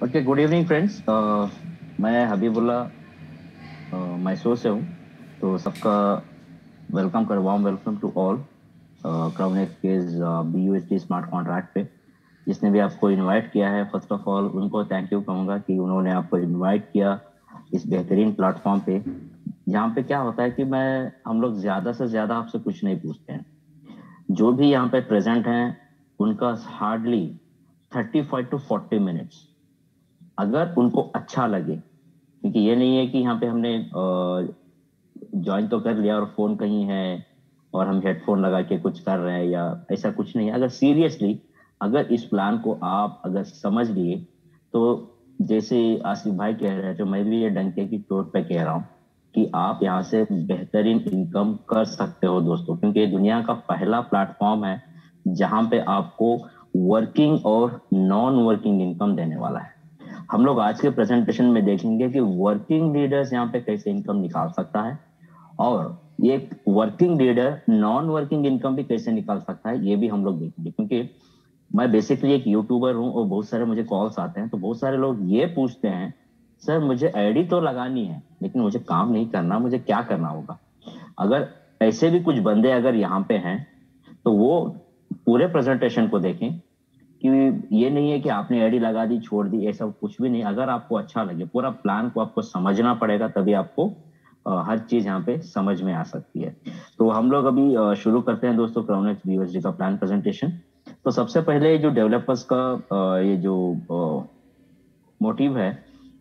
Okay, good evening friends. मैं हबीबुल्ला मैसूर से हूँ। तो सबका वेलकम कर वार्म वेलकम टू ऑल क्राउनेक्स के BUSD स्मार्ट कॉन्ट्रैक्ट पे। जिसने भी आपको इनवाइट किया है, फर्स्ट ऑफ ऑल उनको थैंक यू कहूँगा कि उन्होंने आपको इनवाइट किया इस बेहतरीन प्लेटफॉर्म पे। यहाँ पे क्या होता है कि मैं हम लोग ज्यादा से ज्यादा आपसे कुछ नहीं पूछते हैं। जो भी यहाँ पे प्रेजेंट हैं उनका हार्डली 35 to 40 मिनट्स, अगर उनको अच्छा लगे, क्योंकि ये नहीं है कि यहाँ पे हमने ज्वाइन तो कर लिया और फोन कहीं है और हम हेडफोन लगा के कुछ कर रहे हैं, या ऐसा कुछ नहीं है। अगर सीरियसली अगर इस प्लान को आप अगर समझ लिए, तो जैसे आसिफ भाई कह रहे थे, मैं भी ये डंके की चोट पे कह रहा हूँ कि आप यहाँ से बेहतरीन इनकम कर सकते हो दोस्तों, क्योंकि ये दुनिया का पहला प्लेटफॉर्म है जहां पे आपको वर्किंग और नॉन वर्किंग इनकम देने वाला है। हम लोग आज के प्रेजेंटेशन में देखेंगे कि वर्किंग लीडर्स यहाँ पे कैसे इनकम निकाल सकता है, और ये working leader non working income भी कैसे निकाल सकता है, ये भी हम लोग देखेंगे। क्योंकि मैं बेसिकली एक यूट्यूबर हूँ और बहुत सारे मुझे कॉल्स आते हैं, तो बहुत सारे लोग ये पूछते हैं, सर मुझे आईडी तो लगानी है लेकिन मुझे काम नहीं करना, मुझे क्या करना होगा। अगर ऐसे भी कुछ बंदे अगर यहाँ पे हैं, तो वो पूरे प्रेजेंटेशन को देखें कि ये नहीं है कि आपने आईडी लगा दी छोड़ दी, ऐसा कुछ भी नहीं। अगर आपको अच्छा लगे, पूरा प्लान को आपको समझना पड़ेगा, तभी आपको हर चीज यहाँ पे समझ में आ सकती है। तो हम लोग अभी शुरू करते हैं दोस्तों क्राउनेक्स BUSD का प्लान प्रेजेंटेशन। तो सबसे पहले जो डेवलपर्स का ये जो मोटिव है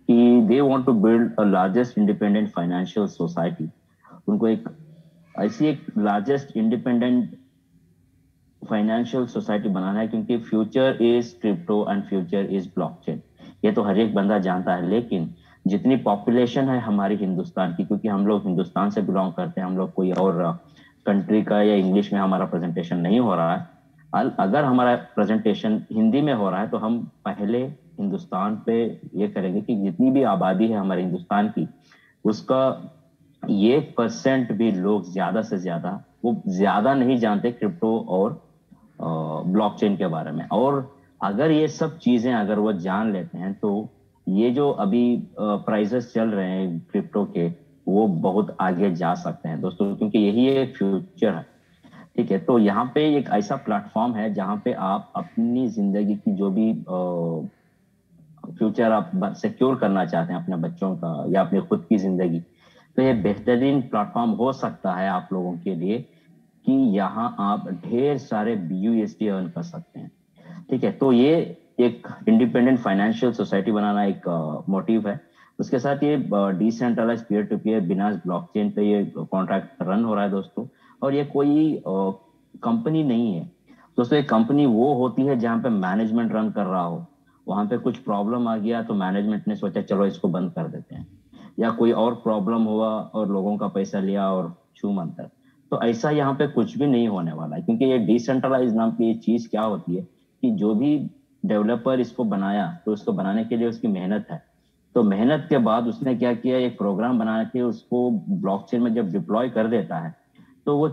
कि they want to build a largest independent financial society. उनको एक ऐसी एक लार्जेस्ट इंडिपेंडेंट फाइनेंशियल सोसाइटी बनाना है, क्योंकि future is crypto and future is blockchain. ये तो हर एक बंदा जानता है, लेकिन जितनी पॉपुलेशन है हमारी हिंदुस्तान की, क्योंकि हम लोग हिंदुस्तान से बिलोंग करते हैं, हम लोग कोई और कंट्री का या इंग्लिश में हमारा प्रेजेंटेशन नहीं हो रहा है। अगर हमारा प्रेजेंटेशन हिंदी में हो रहा है, तो हम पहले हिंदुस्तान पे ये करेंगे कि जितनी भी आबादी है हमारे हिंदुस्तान की, उसका ये परसेंट भी लोग ज्यादा से ज्यादा, वो ज्यादा नहीं जानते क्रिप्टो और ब्लॉकचेन के बारे में। और अगर ये सब चीजें अगर वो जान लेते हैं, तो ये जो अभी प्राइसेस चल रहे हैं क्रिप्टो के, वो बहुत आगे जा सकते हैं दोस्तों, क्योंकि यही एक फ्यूचर है। ठीक है, तो यहाँ पे एक ऐसा प्लेटफॉर्म है जहाँ पे आप अपनी जिंदगी की जो भी फ्यूचर आप सिक्योर करना चाहते हैं, अपने बच्चों का या अपनी खुद की जिंदगी, तो ये बेहतरीन प्लेटफॉर्म हो सकता है आप लोगों के लिए कि यहाँ आप ढेर सारे BUSD अर्न कर सकते हैं। ठीक है, तो ये एक इंडिपेंडेंट फाइनेंशियल सोसाइटी बनाना एक मोटिव है। उसके साथ ये डिसेंट्रलाइज पीयर टू पीयर बिना ब्लॉकचेन पे ये कॉन्ट्रैक्ट रन हो रहा है दोस्तों। और ये कोई कंपनी नहीं है दोस्तों। एक कंपनी वो होती है जहाँ पे मैनेजमेंट रन कर रहा हो, वहां पे कुछ प्रॉब्लम आ गया तो मैनेजमेंट ने सोचा चलो इसको बंद कर देते हैं, या कोई और प्रॉब्लम हुआ और लोगों का पैसा लिया और छू मंतर। तो ऐसा यहाँ पे कुछ भी नहीं होने वाला है, क्योंकि ये डिसेंट्रलाइज नाम की ये चीज क्या होती है कि जो भी डेवलपर इसको बनाया, तो इसको बनाने के लिए उसकी मेहनत है। तो मेहनत के बाद उसने क्या किया, एक प्रोग्राम बना के उसको ब्लॉकचेन में जब डिप्लॉय कर देता है, तो वो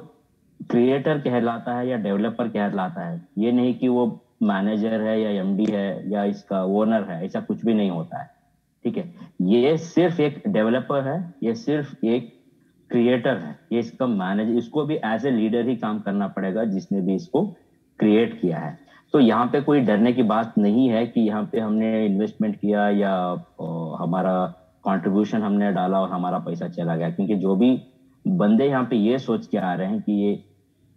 क्रिएटर कहलाता है या डेवलपर कहलाता है। ये नहीं कि वो मैनेजर है या MD है या इसका ओनर है, ऐसा कुछ भी नहीं होता है। ठीक है, ये सिर्फ एक डेवलपर है, ये सिर्फ एक क्रिएटर है, ये इसका मैनेजर, इसको भी एज ए लीडर ही काम करना पड़ेगा जिसने भी इसको क्रिएट किया है। तो यहाँ पे कोई डरने की बात नहीं है कि यहाँ पे हमने इन्वेस्टमेंट किया या हमारा कंट्रीब्यूशन हमने डाला और हमारा पैसा चला गया, क्योंकि जो भी बंदे यहाँ पे ये सोच के आ रहे हैं कि ये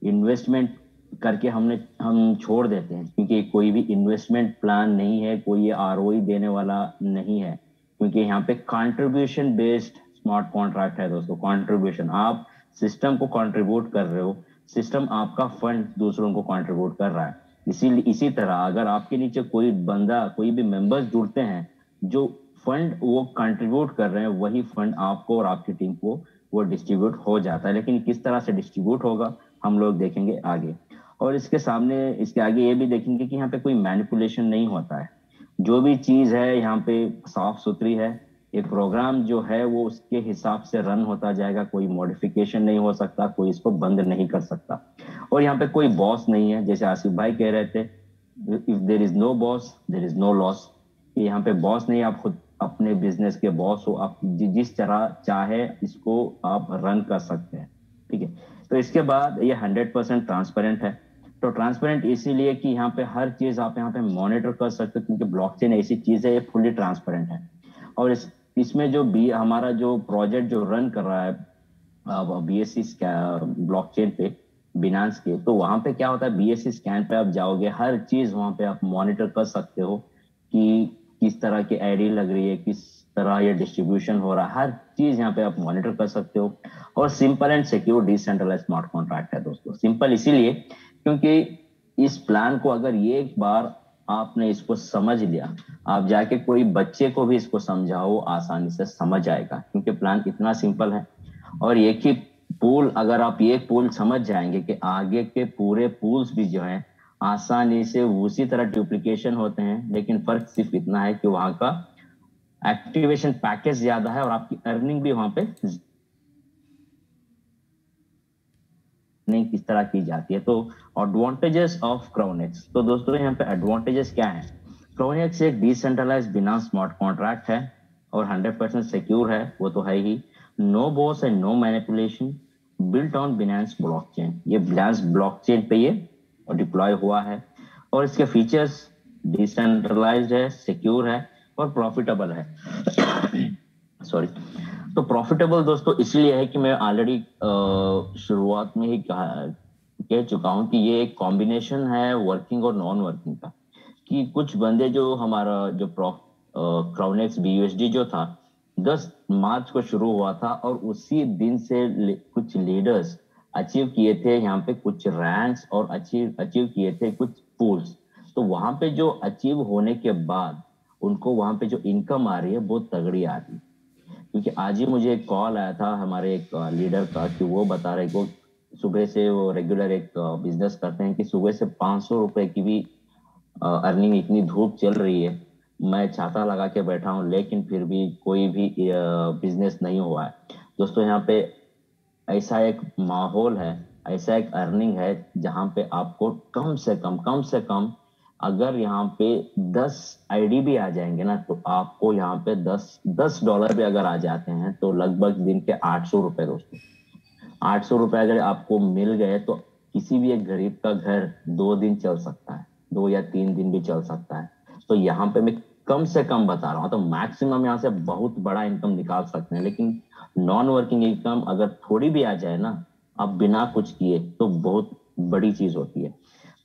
इन्वेस्टमेंट करके हम छोड़ देते हैं, क्योंकि कोई भी इन्वेस्टमेंट प्लान नहीं है, कोई ये ROI देने वाला नहीं है। क्योंकि यहाँ पे कंट्रीब्यूशन बेस्ड स्मार्ट कॉन्ट्रैक्ट है दोस्तों। कंट्रीब्यूशन, आप सिस्टम को कंट्रीब्यूट कर रहे हो, सिस्टम आपका फंड दूसरों को कंट्रीब्यूट कर रहा है। इसी तरह अगर आपके नीचे कोई बंदा, कोई भी मेंबर्स जुड़ते हैं, जो फंड वो कंट्रीब्यूट कर रहे हैं, वही फंड आपको और आपकी टीम को वो डिस्ट्रीब्यूट हो जाता है। लेकिन किस तरह से डिस्ट्रीब्यूट होगा हम लोग देखेंगे आगे। और इसके आगे ये भी देखेंगे कि यहाँ पे कोई मैनिपुलेशन नहीं होता है। जो भी चीज है यहाँ पे साफ सुथरी है। एक प्रोग्राम जो है वो उसके हिसाब से रन होता जाएगा, कोई मॉडिफिकेशन नहीं हो सकता, कोई इसको बंद नहीं कर सकता। और यहाँ पे कोई बॉस नहीं है, जैसे आसिफ भाई कह रहे थे, if there is no boss there is no loss. कि यहाँ पे बॉस नहीं, आप खुद अपने बिजनेस के बॉस हो, आप जिस तरह चाहे इसको आप रन कर सकते हैं। ठीक है। तो इसके बाद ये 100% ट्रांसपेरेंट है। तो ट्रांसपेरेंट इसीलिए कि यहाँ पे हर चीज आप यहाँ पे मॉनिटर कर सकते हो, क्योंकि ब्लॉकचेन ऐसी चीज है, ये फुल्ली ट्रांसपेरेंट है। और इसमें जो बी हमारा जो प्रोजेक्ट जो रन कर रहा है बीएससी ब्लॉकचेन पे, बिनांस के, तो वहां पे क्या होता है, बीएससी स्कैन पे आप जाओगे, हर चीज वहां पे आप मॉनिटर कर सकते हो कि किस तरह की आईडी लग रही है, किस तरह ये डिस्ट्रीब्यूशन हो रहा है, हर चीज यहाँ पे आप मॉनिटर कर सकते हो। और simple and secure decentralise smart contract है दोस्तों। सिंपल इसीलिए क्योंकि इस प्लान को अगर ये एक बार आपने इसको समझ लिया, आप जाके कोई बच्चे को भी इसको समझाओ, आसानी से समझ आएगा, क्योंकि प्लान इतना सिंपल है। और एक ही पूल, अगर आप ये पूल समझ जाएंगे कि आगे के पूरे पूल्स भी जो हैं आसानी से उसी तरह डुप्लीकेशन होते हैं, लेकिन फर्क सिर्फ इतना है कि वहां का एक्टिवेशन पैकेज ज्यादा है और आपकी अर्निंग भी वहां पे नहीं किस तरह की जाती है। तो एडवांटेजेस ऑफ क्राउनेक्स, तो दोस्तों यहाँ पे एडवांटेजेस क्या है। क्राउनेक्स एक डिसेंट्रलाइज बिना स्मार्ट कॉन्ट्रैक्ट है और 100% सिक्योर है, वो तो है ही। No boss and no manipulation, built on Binance blockchain, ये बिनांस ब्लॉकचेन पे ये डिप्लॉय हुआ है। और इसके फीचर्स डिसेंट्रलाइज्ड है, सिक्योर है और प्रॉफिटेबल है। सॉरी। तो प्रॉफिटेबल दोस्तों इसलिए है कि मैं ऑलरेडी शुरुआत में ही कह चुका हूं कि ये एक कॉम्बिनेशन है वर्किंग और नॉन वर्किंग का। कि कुछ बंदे जो हमारा जो क्राउनेक्स बीयूएसडी जो था 10 मार्च को शुरू हुआ था, और उसी दिन से कुछ लीडर्स अचीव किए थे यहाँ पे कुछ रैंक्स, और अचीव अचीव किए थे कुछ पूल्स। तो वहां पे जो अचीव होने के बाद उनको वहां पे जो इनकम आ रही है बहुत तगड़ी आ रही है। क्योंकि आज ही मुझे एक कॉल आया था हमारे एक लीडर का, कि वो बता रहे को सुबह से वो रेगुलर एक बिजनेस करते हैं कि सुबह से 500 रुपए की भी अर्निंग, इतनी धूप चल रही है, मैं छाता लगा के बैठा हूँ लेकिन फिर भी कोई भी बिजनेस नहीं हुआ है। दोस्तों यहाँ पे ऐसा एक माहौल है, ऐसा एक अर्निंग है जहां पे आपको कम से कम अगर यहाँ पे 10 आईडी भी आ जाएंगे ना, तो आपको यहाँ पे 10 10 डॉलर भी अगर आ जाते हैं तो लगभग दिन के 800 रुपए दोस्तों। 800 रुपए अगर आपको मिल गए तो किसी भी एक गरीब का घर 2 दिन चल सकता है, 2 या 3 दिन भी चल सकता है। तो यहाँ पे मैं कम से कम बता रहा हूँ, तो मैक्सिमम यहाँ से बहुत बड़ा इनकम निकाल सकते हैं। लेकिन नॉन वर्किंग इनकम अगर थोड़ी भी आ जाए ना, आप बिना कुछ किए, तो बहुत बड़ी चीज होती है।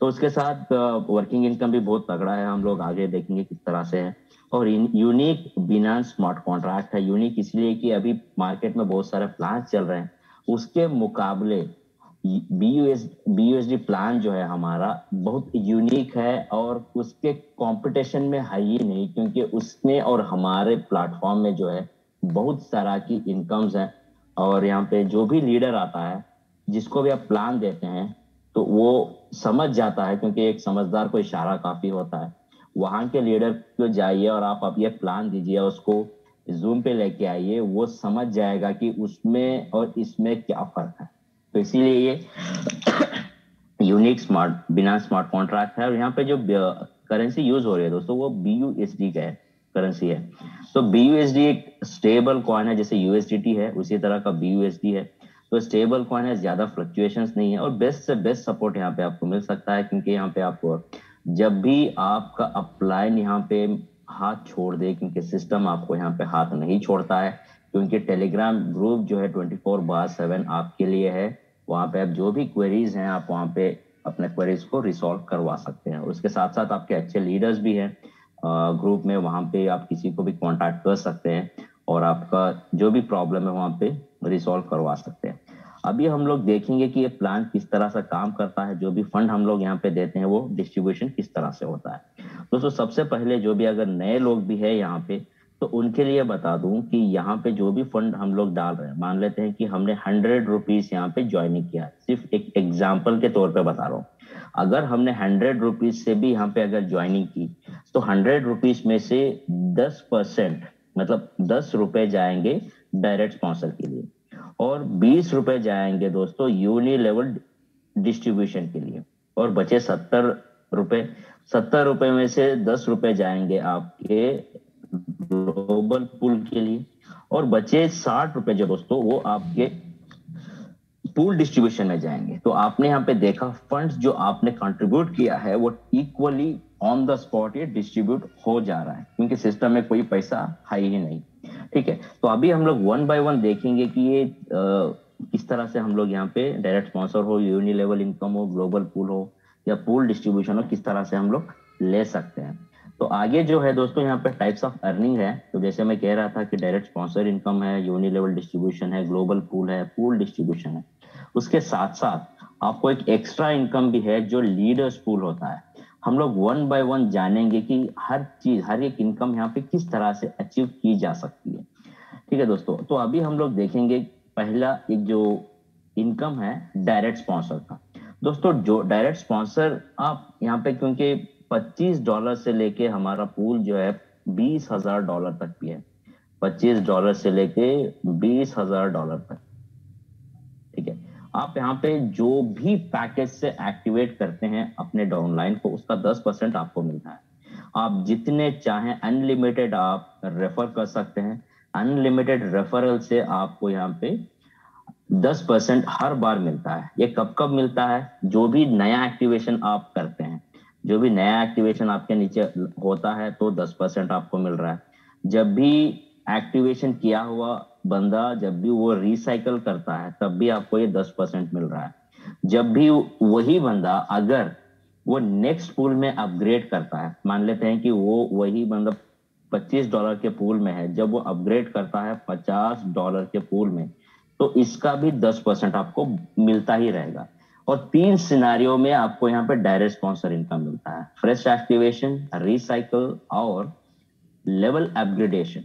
तो उसके साथ वर्किंग इनकम भी बहुत तगड़ा है, हम लोग आगे देखेंगे किस तरह से है। और यूनिक बिना स्मार्ट कॉन्ट्रैक्ट है। यूनिक इसलिए कि अभी मार्केट में बहुत सारे प्लान चल रहे हैं, उसके मुकाबले बीयूएसडी प्लान जो है हमारा बहुत यूनिक है, और उसके कंपटीशन में है ही नहीं, क्योंकि उसमें और हमारे प्लेटफॉर्म में जो है बहुत सारा की इनकम्स हैं। और यहाँ पे जो भी लीडर आता है, जिसको भी आप प्लान देते हैं, तो वो समझ जाता है, क्योंकि एक समझदार को इशारा काफी होता है। वहां के लीडर को जाइए और आप ये प्लान दीजिए, उसको जूम पे लेके आइए, वो समझ जाएगा कि उसमें और इसमें क्या फर्क है। तो इसीलिए ये यूनिक स्मार्ट बिना स्मार्ट कॉन्ट्रैक्ट है। और यहाँ पे जो करेंसी यूज हो रही है दोस्तों, वो बीयूएसडी का करेंसी है। तो बीयूएसडी एक स्टेबल कॉइन है, जैसे यूएसडीटी है उसी तरह का बीयूएसडी है। तो स्टेबल कॉइन है, ज्यादा फ्लक्चुएशंस नहीं है, और बेस्ट से बेस्ट सपोर्ट यहाँ पे आपको मिल सकता है, क्योंकि यहाँ पे आपको जब भी आपका अपलाइन यहाँ पे हाथ छोड़ दे, क्योंकि सिस्टम आपको यहाँ पे हाथ नहीं छोड़ता है, क्योंकि टेलीग्राम ग्रुप जो है 24/7 आपके लिए है। वहां पे आप जो भी क्वेरीज हैं, आप वहां पे अपने क्वेरीज को रिसॉल्व करवा सकते हैं। उसके साथ साथ आपके अच्छे लीडर्स भी हैं ग्रुप में, वहां पे आप किसी को भी कांटेक्ट कर सकते हैं और आपका जो भी प्रॉब्लम है वहां पे रिसॉल्व करवा सकते हैं। अभी हम लोग देखेंगे कि ये प्लान किस तरह से काम करता है, जो भी फंड हम लोग यहाँ पे देते हैं वो डिस्ट्रीब्यूशन किस तरह से होता है। दोस्तों सबसे पहले जो भी अगर नए लोग भी है यहाँ पे, तो उनके लिए बता दूं कि यहाँ पे जो भी फंड हम लोग डाल रहे हैं, मान लेते हैं कि हमने 100 रुपीज यहाँ पे ज्वाइनिंग किया, सिर्फ एक एग्जाम्पल के तौर पे बता रहा हूँ। अगर हमने 100 रुपीज से भी यहाँ पे अगर ज्वाइनिंग की, तो 100 रुपीज में से 10%, मतलब 10 रुपए जाएंगे डायरेक्ट स्पॉन्सर के लिए, और 20 रुपए जाएंगे दोस्तों यूनि लेवल डिस्ट्रीब्यूशन के लिए, और बचे 70 रुपए ₹70 में से ₹10 जाएंगे आपके ग्लोबल पूल के लिए, और बचे ₹60 जो दोस्तों वो आपके पूल डिस्ट्रीब्यूशन में जाएंगे। तो आपने यहाँ पे देखा फंड्स जो आपने कंट्रीब्यूट किया है वो इक्वली ऑन द स्पॉट ये डिस्ट्रीब्यूट हो जा रहा है, क्योंकि सिस्टम में कोई पैसा है ही नहीं। ठीक है, तो अभी हम लोग वन बाय वन देखेंगे कि ये किस तरह से हम लोग यहाँ पे डायरेक्ट स्पॉन्सर हो, यूनि लेवल इनकम हो, ग्लोबल पूल हो या पूल डिस्ट्रीब्यूशन हो, किस तरह से हम लोग ले सकते हैं। तो आगे जो है दोस्तों यहाँ पे टाइप्स ऑफ अर्निंग है। तो जैसे मैं कह रहा था कि डायरेक्ट स्पॉन्सर इनकम है, यूनि लेवल डिस्ट्रीब्यूशन है, ग्लोबल पूल है, पूल डिस्ट्रीब्यूशन है। उसके साथ साथ आपको एक एक्स्ट्रा इनकम भी है जो लीडर्स पूल होता है। हम लोग वन बाय वन जानेंगे कि हर चीज, हर एक इनकम यहाँ पे किस तरह से अचीव की जा सकती है। ठीक है दोस्तों, तो अभी हम लोग देखेंगे पहला एक जो इनकम है डायरेक्ट स्पॉन्सर का। दोस्तों जो डायरेक्ट स्पॉन्सर आप यहाँ पे, क्योंकि $25 से लेके हमारा पूल जो है $20,000 तक भी है, $25 से लेके $20,000 तक। ठीक है, आप यहाँ पे जो भी पैकेज से एक्टिवेट करते हैं अपने डाउनलाइन को, उसका 10% आपको मिलता है। आप जितने चाहें अनलिमिटेड आप रेफर कर सकते हैं। अनलिमिटेड रेफरल से आपको यहाँ पे 10% हर बार मिलता है। ये कब कब मिलता है? जो भी नया एक्टिवेशन आप करते हैं, जो भी नया एक्टिवेशन आपके नीचे होता है तो 10% आपको मिल रहा है। जब भी एक्टिवेशन किया हुआ बंदा जब भी वो रिसाइकल करता है तब भी आपको ये 10% मिल रहा है। जब भी वही बंदा अगर वो नेक्स्ट पूल में अपग्रेड करता है, मान लेते हैं कि वो वही बंदा $25 के पूल में है, जब वो अपग्रेड करता है $50 के पूल में, तो इसका भी 10% आपको मिलता ही रहेगा। और 3 सिनारियों में आपको यहाँ पे डायरेक्ट स्पॉन्सर इनकम मिलता है: फ्रेश एक्टिवेशन, रिसाइकल और लेवल अपग्रेडेशन।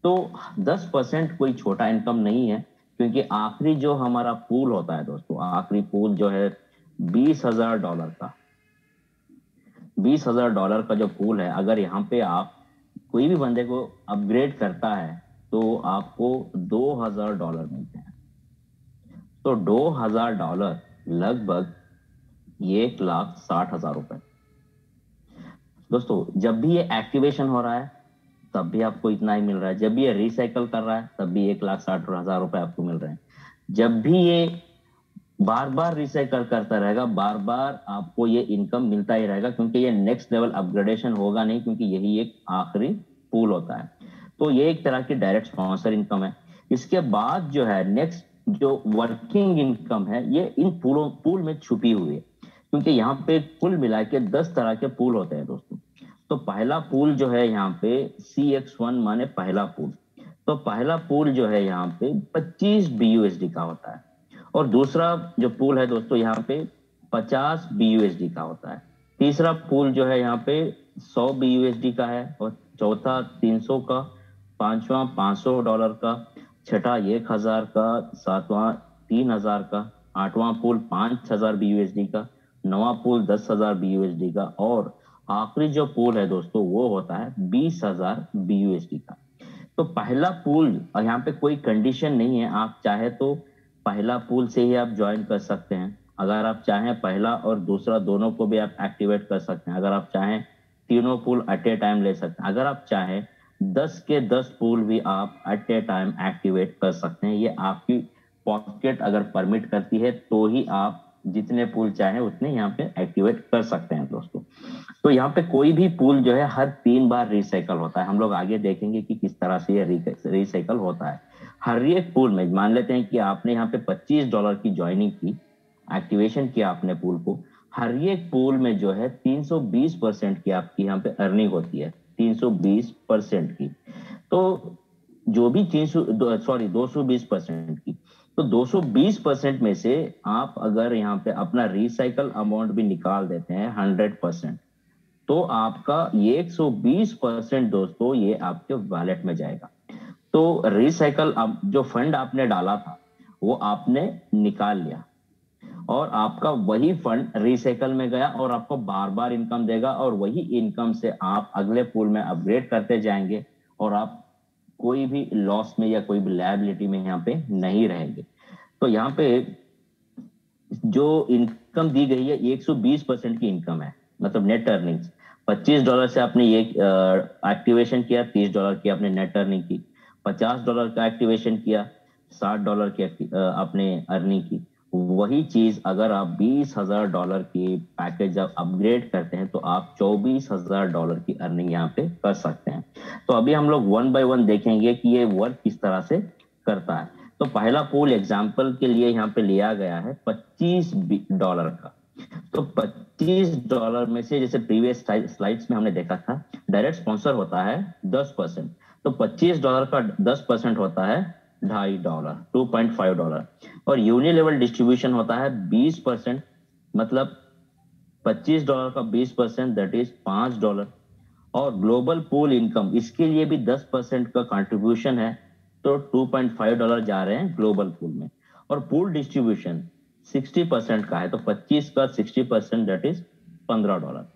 तो 10% कोई छोटा इनकम नहीं है, क्योंकि आखिरी जो हमारा पूल होता है दोस्तों, आखिरी पूल जो है $20,000 का, $20,000 का जो पूल है, अगर यहाँ पे आप कोई भी बंदे को अपग्रेड करता है तो आपको $2,000 मिलते हैं। तो $2,000 लगभग 1,60,000 रुपए। दोस्तों जब भी ये एक्टिवेशन हो रहा है तब भी आपको इतना ही मिल रहा है, जब भी ये रिसाइकल कर रहा है तब भी 1,60,000 रुपए आपको मिल रहे हैं। जब भी ये बार बार रिसाइकल करता रहेगा, बार बार आपको ये इनकम मिलता ही रहेगा, क्योंकि ये नेक्स्ट लेवल अपग्रेडेशन होगा नहीं, क्योंकि यही एक आखिरी पूल होता है। तो ये एक तरह की डायरेक्ट स्पॉन्सर इनकम है। इसके बाद जो है नेक्स्ट जो वर्किंग इनकम है, ये इन पूल में छुपी हुई है, क्योंकि यहाँ पे कुल मिला के 10 तरह के पूल होते हैं दोस्तों। तो पहला पूल जो है यहाँ पे CX1 माने पहला पूल। तो पहला पूल जो है यहाँ पे 25 BUSD का होता है, और दूसरा जो पूल है दोस्तों यहाँ पे 50 BUSD का होता है। तीसरा पूल जो है यहाँ पे 100 BUSD का है, और चौथा 300 का, पांचवा $500 का, छठा 1,000 का, सातवां 3,000 का, आठवां पूल 5,000 BUSD का, नवा पूल 10,000 BUSD का, और आखिरी जो पूल है दोस्तों वो होता है 20,000 BUSD का। तो पहला पूल, यहाँ पे कोई कंडीशन नहीं है, आप चाहे तो पहला पूल से ही आप ज्वाइन कर सकते हैं। अगर आप चाहें पहला और दूसरा दोनों को भी आप एक्टिवेट कर सकते हैं। अगर आप चाहें तीनों पूल एट ए टाइम ले सकते हैं। अगर आप चाहें 10 के 10 पूल भी आप एट ए टाइम एक्टिवेट कर सकते हैं। ये आपकी पॉकेट अगर परमिट करती है तो ही आप जितने पूल चाहें उतने यहाँ पे एक्टिवेट कर सकते हैं दोस्तों। तो यहाँ पे कोई भी पूल जो है हर 3 बार रिसाइकल होता है। हम लोग आगे देखेंगे कि किस तरह से ये रिसाइकल होता है। हर एक पूल में मान लेते हैं कि आपने यहाँ पे $25 की ज्वाइनिंग की, एक्टिवेशन किया आपने पूल को, हर एक पूल में जो है 320% की आपकी यहाँ पे अर्निंग होती है, 320% की। तो जो भी 220% की, तो 220% में से आप अगर यहाँ पे अपना रिसाइकल अमाउंट भी निकाल देते हैं 100%, तो आपका ये 120% दोस्तों ये आपके वॉलेट में जाएगा। तो रिसाइकल जो फंड आपने डाला था वो आपने निकाल लिया, और आपका वही फंड रिसाइकल में गया और आपको बार बार इनकम देगा, और वही इनकम से आप अगले पूल में अपग्रेड करते जाएंगे, और आप कोई भी लॉस में या कोई भी लायबिलिटी में यहाँ पे नहीं रहेंगे। तो यहाँ पे जो इनकम दी गई है 120% की इनकम है, मतलब नेट अर्निंग्स। $25 से आपने ये एक्टिवेशन किया, $30 की आपने नेट अर्निंग की। $50 का एक्टिवेशन किया, $60 की आपने अर्निंग की। वही चीज अगर आप $20,000 की पैकेज जब अपग्रेड करते हैं तो आप $24,000 की अर्निंग यहाँ पे कर सकते हैं। तो अभी हम लोग वन बाय वन देखेंगे कि ये वर्क किस तरह से करता है। तो पहला पूल एग्जाम्पल के लिए यहाँ पे लिया गया है $25 का। तो $25 में से, जैसे प्रीवियस स्लाइड्स में हमने देखा था, डायरेक्ट स्पॉन्सर होता है 10%। तो $25 का 10% होता है $2.5, $2.5। और यूनिलेवल डिस्ट्रीब्यूशन होता है 20%, मतलब $25 का 20%, दैट इज $5। और ग्लोबल पूल इनकम, इसके लिए भी 10% का कंट्रीब्यूशन है, तो $2.5 जा रहे हैं ग्लोबल पूल में। और पूल डिस्ट्रीब्यूशन 60% का है, तो 25 का 60%, दैट इज $15।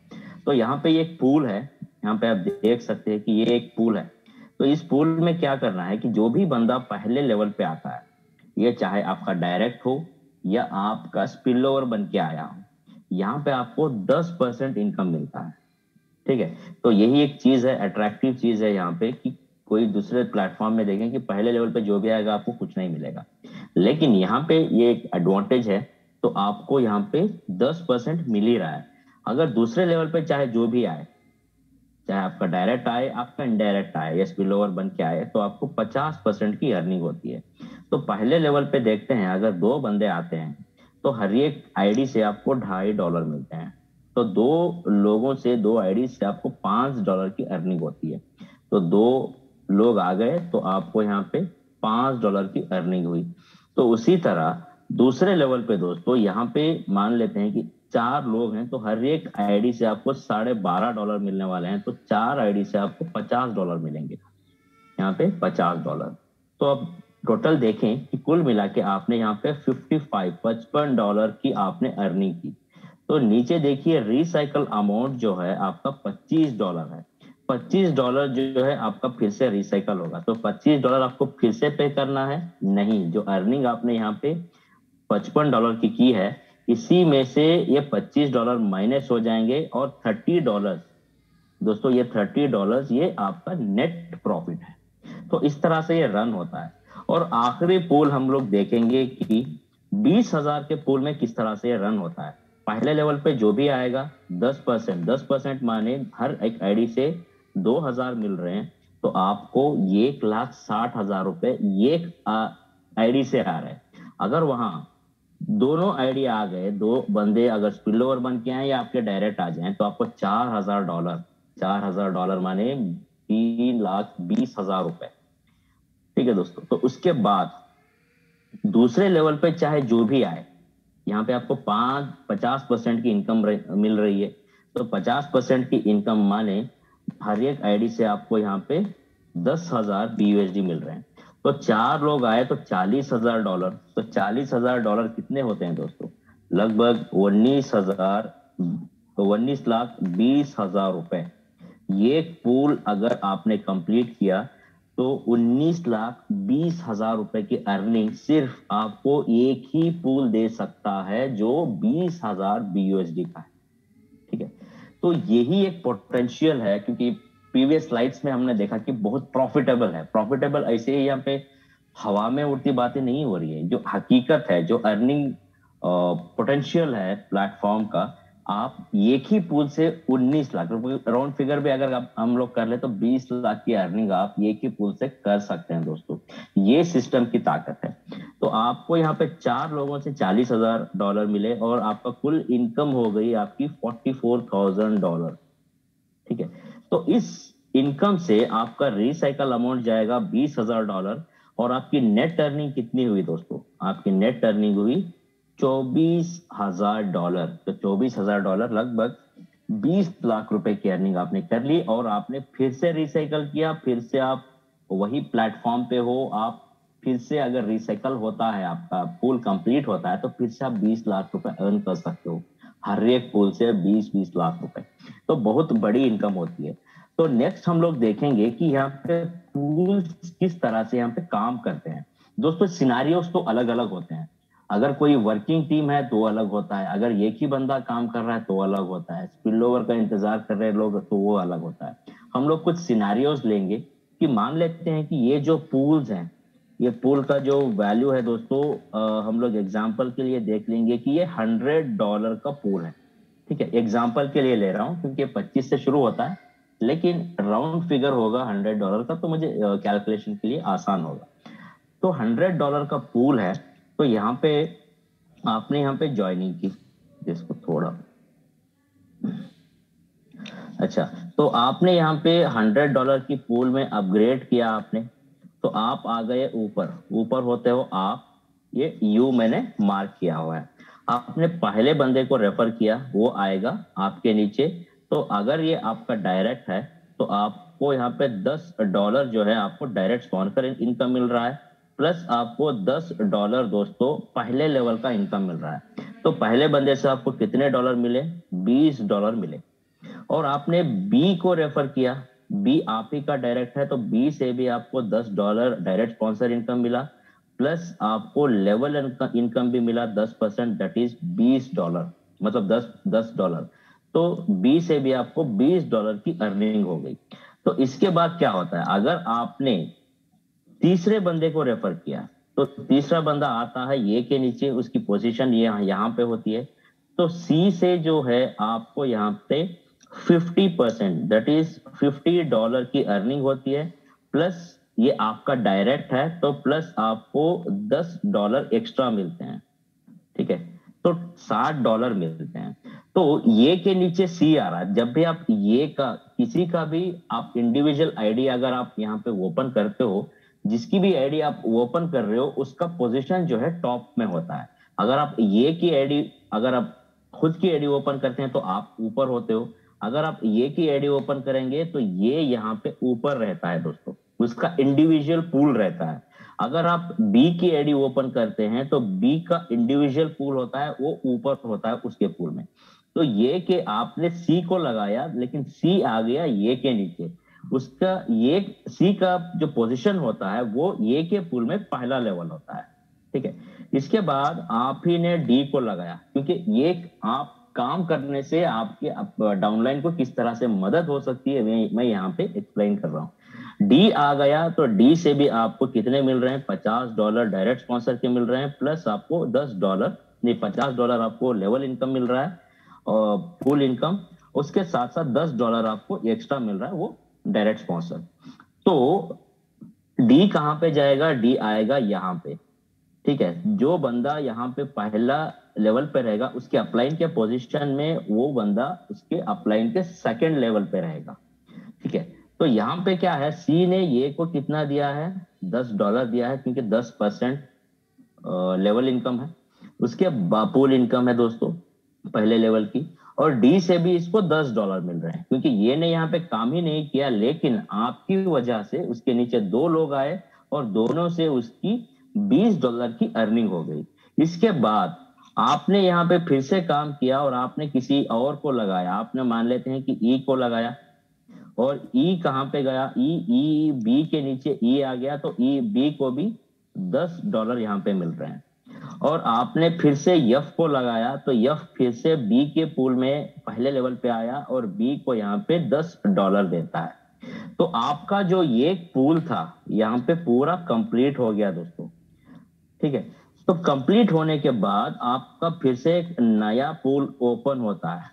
तो यहाँ पे एक पूल है, यहाँ पे आप देख सकते हैं कि ये एक पूल है। तो इस पूल में क्या करना है कि जो भी बंदा पहले लेवल पे आता है, ये चाहे आपका डायरेक्ट हो या आपका स्पिल ओवर बन के आया हो, यहाँ पे आपको 10% इनकम मिलता है। ठीक है, तो यही एक चीज है, अट्रैक्टिव चीज है यहाँ पे, कि कोई दूसरे प्लेटफॉर्म में देखें कि पहले लेवल पे जो भी आएगा आपको कुछ नहीं मिलेगा, लेकिन यहाँ पे ये एक एडवांटेज है। तो आपको यहाँ पे 10% मिल ही रहा है। अगर दूसरे लेवल पे चाहे जो भी आए, चाहे आपका डायरेक्ट आए, आपका इनडायरेक्ट आए या स्पिल ओवर बन के आए, तो आपको 50% की अर्निंग होती है। तो पहले लेवल पे देखते हैं, अगर दो बंदे आते हैं तो हर एक आईडी से आपको $2.5 मिलते हैं। तो दो लोगों से, दो आईडी से आपको $5 की अर्निंग होती है। तो दो लोग आ गए तो आपको यहाँ पे $5 की अर्निंग हुई। तो उसी तरह दूसरे लेवल पे दोस्तों, यहाँ पे मान लेते हैं कि 4 लोग हैं, तो हर एक आईडी से आपको $12.5 मिलने वाले हैं। तो 4 आईडी से आपको $50 मिलेंगे, यहाँ पे $50। तो अब टोटल देखें कि कुल मिला के आपने यहाँ पे 55 की आपने अर्निंग की। तो नीचे देखिए, रिसाइकल अमाउंट जो है आपका $25 है। $25 जो है आपका फिर से रिसाइकल होगा। तो $25 आपको फिर से पे करना है नहीं, जो अर्निंग आपने यहाँ पे $55 की है, इसी में से ये $25 माइनस हो जाएंगे, और $30, दोस्तों ये $30 ये आपका नेट प्रॉफिट है। तो इस तरह से ये रन होता है। और आखिरी पूल हम लोग देखेंगे कि 20,000 के पूल में किस तरह से ये रन होता है। पहले लेवल पे जो भी आएगा 10%, 10% माने हर एक आईडी से 2,000 मिल रहे हैं, तो आपको 1,60,000 रुपए एक आईडी से आ रहे हैं। अगर वहां दोनों आईडी आ गए, दो बंदे अगर स्पिल ओवर बन के आए या आपके डायरेक्ट आ जाएं, तो आपको $4,000, $4,000 माने 3,20,000 रुपए। ठीक है दोस्तों, तो उसके बाद दूसरे लेवल पे चाहे जो भी आए, यहाँ पे आपको 50% की इनकम मिल रही है। तो 50% की इनकम माने हर एक आईडी से आपको यहाँ पे 10,000 BUSD मिल रहे हैं। तो 4 लोग आए तो $40,000। तो $40,000 कितने होते हैं दोस्तों? लगभग 19,20,000 रुपए। ये पूल अगर आपने कंप्लीट किया तो 19,20,000 रुपए की अर्निंग सिर्फ आपको एक ही पूल दे सकता है, जो 20,000 BUSD का है। ठीक है, तो यही एक पोटेंशियल है, क्योंकि प्रीवियस स्लाइड्स में हमने देखा कि बहुत प्रॉफिटेबल है। प्रॉफिटेबल ऐसे ही यहाँ पे हवा में उड़ती बातें नहीं हो रही है, जो हकीकत है, जो अर्निंग पोटेंशियल है प्लेटफॉर्म का, आप एक ही पूल से 19 लाख, राउंड फिगर भी अगर हम लोग कर ले तो 20 लाख की अर्निंग आप एक ही पूल से कर सकते हैं दोस्तों। ये सिस्टम की ताकत है। तो आपको यहाँ पे 4 लोगों से $40,000 मिले, और आपका कुल इनकम हो गई आपकी $44,000। ठीक है, तो इस इनकम से आपका रिसाइकल अमाउंट जाएगा $20,000। और आपकी नेट अर्निंग कितनी हुई दोस्तों? आपकी नेट अर्निंग हुई $24,000। तो $24,000 लगभग 20 लाख रुपए की अर्निंग आपने कर ली। और आपने फिर से रिसाइकल किया, फिर से आप वही प्लेटफॉर्म पे हो, आप फिर से अगर रिसाइकल होता है, आपका पूल कंप्लीट होता है, तो फिर से आप 20 लाख रुपए अर्न कर सकते हो, हर एक पूल से 20-20 लाख रुपए। तो बहुत बड़ी इनकम होती है। तो नेक्स्ट हम लोग देखेंगे कि यहाँ पे पूल्स किस तरह से यहाँ पे काम करते हैं। दोस्तों सिनारियोस तो अलग अलग होते हैं। अगर कोई वर्किंग टीम है तो अलग होता है, अगर एक ही बंदा काम कर रहा है तो अलग होता है, स्पिल ओवर का इंतजार कर रहे लोग तो वो अलग होता है। हम लोग कुछ सिनारियोज लेंगे कि मान लेते हैं कि ये जो पूल्स हैं, ये पूल का जो वैल्यू है दोस्तों, हम लोग एग्जाम्पल के लिए देख लेंगे कि ये $100 का पूल है। ठीक है, एग्जाम्पल के लिए ले रहा हूँ क्योंकि 25 से शुरू होता है, लेकिन राउंड फिगर होगा $100 का, तो मुझे कैलकुलेशन के लिए आसान होगा। तो $100 का पूल है, तो यहाँ पे आपने यहाँ पे ज्वाइनिंग की, जिसको थोड़ा, अच्छा, तो आपने यहाँ पे $100 की पूल में अपग्रेड किया आपने, तो आप आ गए ऊपर, ऊपर होते हो आप, ये यू मैंने मार्क किया हुआ है। आपने पहले बंदे को रेफर किया, वो आएगा आपके नीचे। तो अगर ये आपका डायरेक्ट है तो आपको यहाँ पे $10 जो है आपको डायरेक्ट स्पॉन्सर इनकम मिल रहा है, प्लस आपको $10 दोस्तों पहले लेवल का इनकम मिल रहा है। तो पहले बंदे से आपको कितने डॉलर मिले? $20 मिले। और आपने बी को रेफर किया, बी आप ही का डायरेक्ट है, तो बी से भी आपको $10 डायरेक्ट स्पॉन्सर इनकम मिला, प्लस आपको लेवल इनकम भी मिला 10%, दैट इज $20, मतलब 10 $10। तो बी से भी आपको $20 की अर्निंग हो गई। तो इसके बाद क्या होता है, अगर आपने तीसरे बंदे को रेफर किया, तो तीसरा बंदा आता है ए के नीचे, उसकी पोजीशन ये यहाँ पे होती है। तो सी से जो है आपको यहाँ पे 50%, दैट इज $50 की अर्निंग होती है, प्लस ये आपका डायरेक्ट है तो प्लस आपको $10 एक्स्ट्रा मिलते हैं। ठीक है, तो $60 मिलते हैं। तो ये के नीचे सी आ रहा है। जब भी आप ये का किसी का भी आप इंडिविजुअल आईडी अगर आप यहाँ पे ओपन करते हो, जिसकी भी आईडी आप ओपन कर रहे हो उसका पोजीशन जो है टॉप में होता है। अगर आप ये की आईडी, अगर आप खुद की आईडी ओपन करते हैं तो आप ऊपर होते हो, अगर आप ये की आईडी ओपन करेंगे तो ये यहाँ पे ऊपर रहता है दोस्तों, उसका इंडिविजुअल पूल रहता है। अगर आप बी की आईडी ओपन करते हैं तो बी का इंडिविजुअल पूल होता है, वो ऊपर होता है उसके पूल में। तो ये कि आपने सी को लगाया लेकिन सी आ गया ये के नीचे, उसका ये सी का जो पोजीशन होता है वो ये के पूल में पहला लेवल होता है। ठीक है, इसके बाद आप ही ने डी को लगाया, क्योंकि ये आप काम करने से आपके डाउनलाइन को किस तरह से मदद हो सकती है मैं यहाँ पे एक्सप्लेन कर रहा हूँ। डी आ गया, तो डी से भी आपको कितने मिल रहे हैं? $50 डायरेक्ट स्पॉन्सर के मिल रहे हैं, प्लस आपको $10 नहीं $50 आपको लेवल इनकम मिल रहा है और फुल इनकम, उसके साथ साथ $10 आपको एक्स्ट्रा मिल रहा है, वो डायरेक्ट स्पॉन्सर। तो डी कहां पे जाएगा? डी आएगा यहाँ पे। ठीक है, जो बंदा यहाँ पे पहला लेवल पे रहेगा उसके अपलाइन के पोजीशन में वो बंदा उसके अपलाइन के सेकंड लेवल पे रहेगा। ठीक है, तो यहाँ पे क्या है, सी ने ये को कितना दिया है? $10 दिया है, क्योंकि 10% लेवल इनकम है, उसके पूल इनकम है दोस्तों पहले लेवल की। और डी से भी इसको $10 मिल रहे हैं, क्योंकि ये ने यहाँ पे काम ही नहीं किया, लेकिन आपकी वजह से उसके नीचे दो लोग आए और दोनों से उसकी $20 की अर्निंग हो गई। इसके बाद आपने यहाँ पे फिर से काम किया और आपने किसी और को लगाया, आपने मान लेते हैं कि ई को लगाया, और ई कहाँ पे गया? ई बी के नीचे ई आ गया, तो ई बी को भी $10 यहाँ पे मिल रहे हैं। और आपने फिर से यफ को लगाया, तो यफ फिर से बी के पूल में पहले लेवल पे आया और बी को यहाँ पे $10 देता है। तो आपका जो ये पूल था यहाँ पे पूरा कंप्लीट हो गया दोस्तों। ठीक है, तो कंप्लीट होने के बाद आपका फिर से एक नया पूल ओपन होता है,